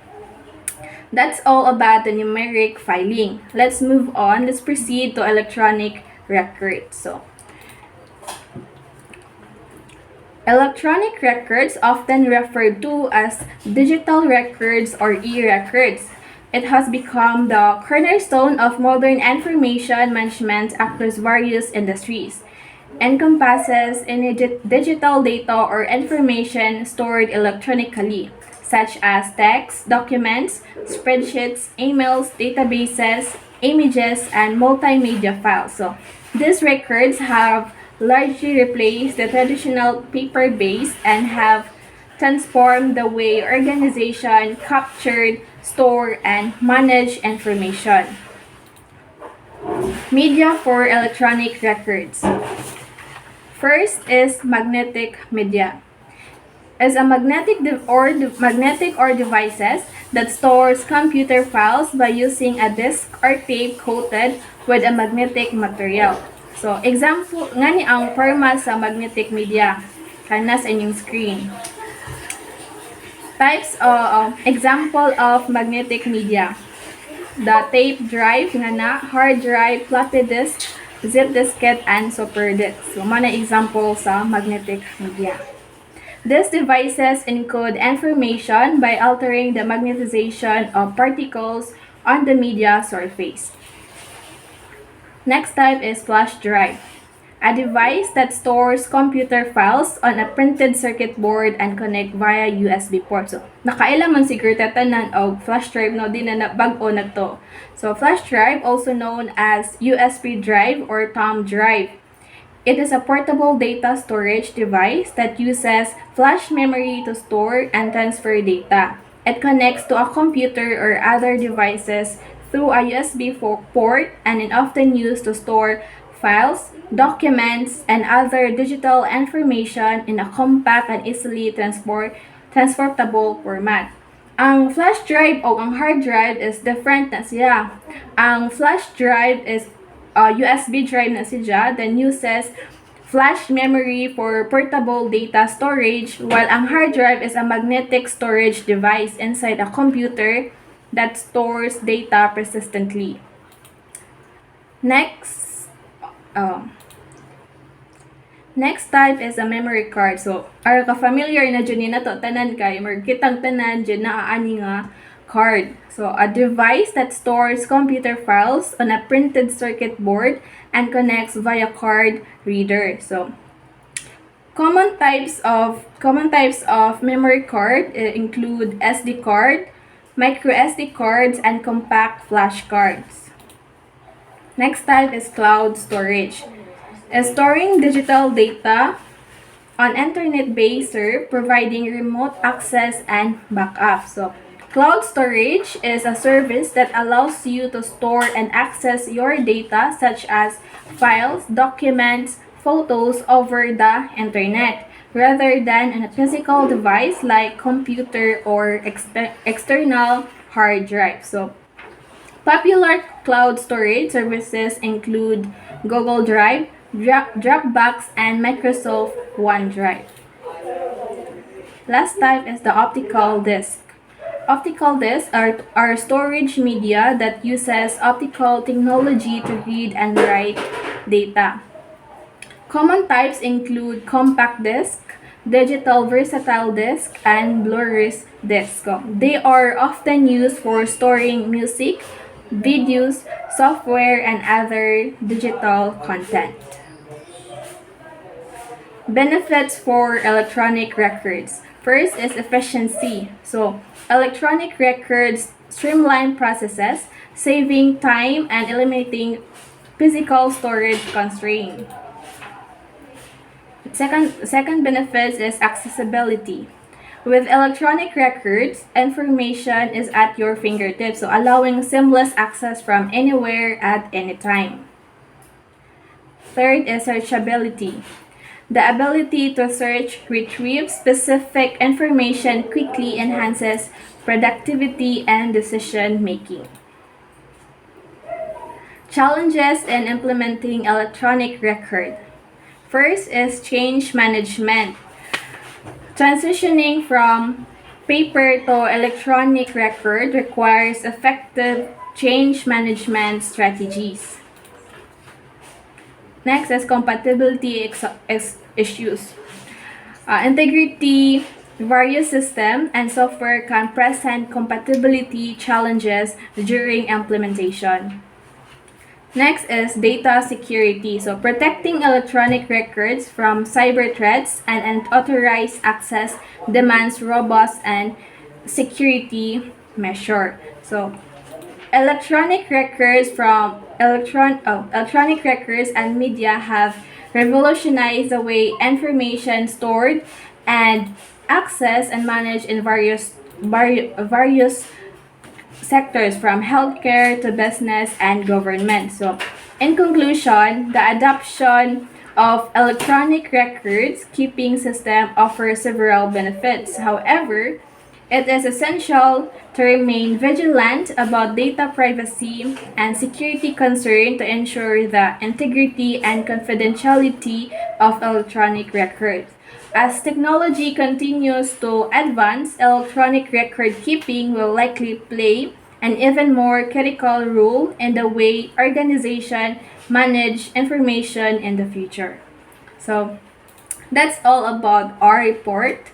that's all about the numeric filing. Let's move on. Let's proceed to electronic records. So, electronic records, often referred to as digital records or e-records. It has become the cornerstone of modern information management across various industries. Encompasses any digital data or information stored electronically, such as text, documents, spreadsheets, emails, databases, images, and multimedia files. So, these records have largely replaced the traditional paper-based and have transformed the way organization captured, store, and manage information. Media for electronic records. First is magnetic media. Is a magnetic or devices that stores computer files by using a disk or tape coated with a magnetic material. So, example nga ni ang forma sa magnetic media kana sa inyong screen. Types example of magnetic media. The tape drive nga na, hard drive, floppy disk, zip diskette, and super disk. So, mga example sa magnetic media. These devices encode information by altering the magnetization of particles on the media surface. Next type is flash drive. A device that stores computer files on a printed circuit board and connect via USB port. So, nakaila man siguro tanan og flash drive no din na bag-o na to. So, flash drive, also known as USB drive or thumb drive. It is a portable data storage device that uses flash memory to store and transfer data. It connects to a computer or other devices through a USB port and is often used to store files, documents, and other digital information in a compact and easily transportable format. Ang flash drive o ang hard drive is different na siya. Ang flash drive is USB drive na siya, then uses flash memory for portable data storage, while ang hard drive is a magnetic storage device inside a computer that stores data persistently. Next type is a memory card. So, are ka familiar na dyan na to, tanan kay, kitang tanan dyan na ani nga card. So, a device that stores computer files on a printed circuit board and connects via card reader. So, common types of memory card include SD card, micro SD cards, and compact flash cards. Next type is cloud storage. Storing digital data on internet-based server, providing remote access and backup. So, cloud storage is a service that allows you to store and access your data such as files, documents, photos over the internet rather than on a physical device like computer or external hard drive. So, popular cloud storage services include Google Drive, Dropbox, and Microsoft OneDrive. Last type is the optical disc. Optical discs are storage media that uses optical technology to read and write data. Common types include compact disc, digital versatile disc, and Blu-ray disc. They are often used for storing music, videos, software, and other digital content. Benefits for electronic records. First is efficiency. So, electronic records streamline processes, saving time and eliminating physical storage constraint. Second benefit is accessibility. With electronic records, information is at your fingertips, so allowing seamless access from anywhere at any time. Third is searchability. The ability to search, retrieve specific information quickly enhances productivity and decision making. Challenges in implementing electronic record. First is change management. Transitioning from paper to electronic record requires effective change management strategies. Next is compatibility issues. Integrity, various systems and software can present compatibility challenges during implementation. Next is data security. So protecting electronic records from cyber threats and unauthorized access demands robust and security measure. So electronic records and media have revolutionized the way information stored and accessed and managed in various sectors from healthcare to business and government. So, in conclusion, the adoption of electronic records keeping system offers several benefits. However, it is essential to remain vigilant about data privacy and security concerns to ensure the integrity and confidentiality of electronic records. As technology continues to advance, electronic record keeping will likely play an even more critical role in the way organizations manage information in the future. So, that's all about our report,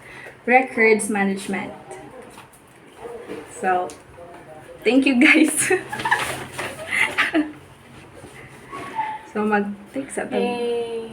Records Management. So, thank you guys. So, mag-take sa tabi.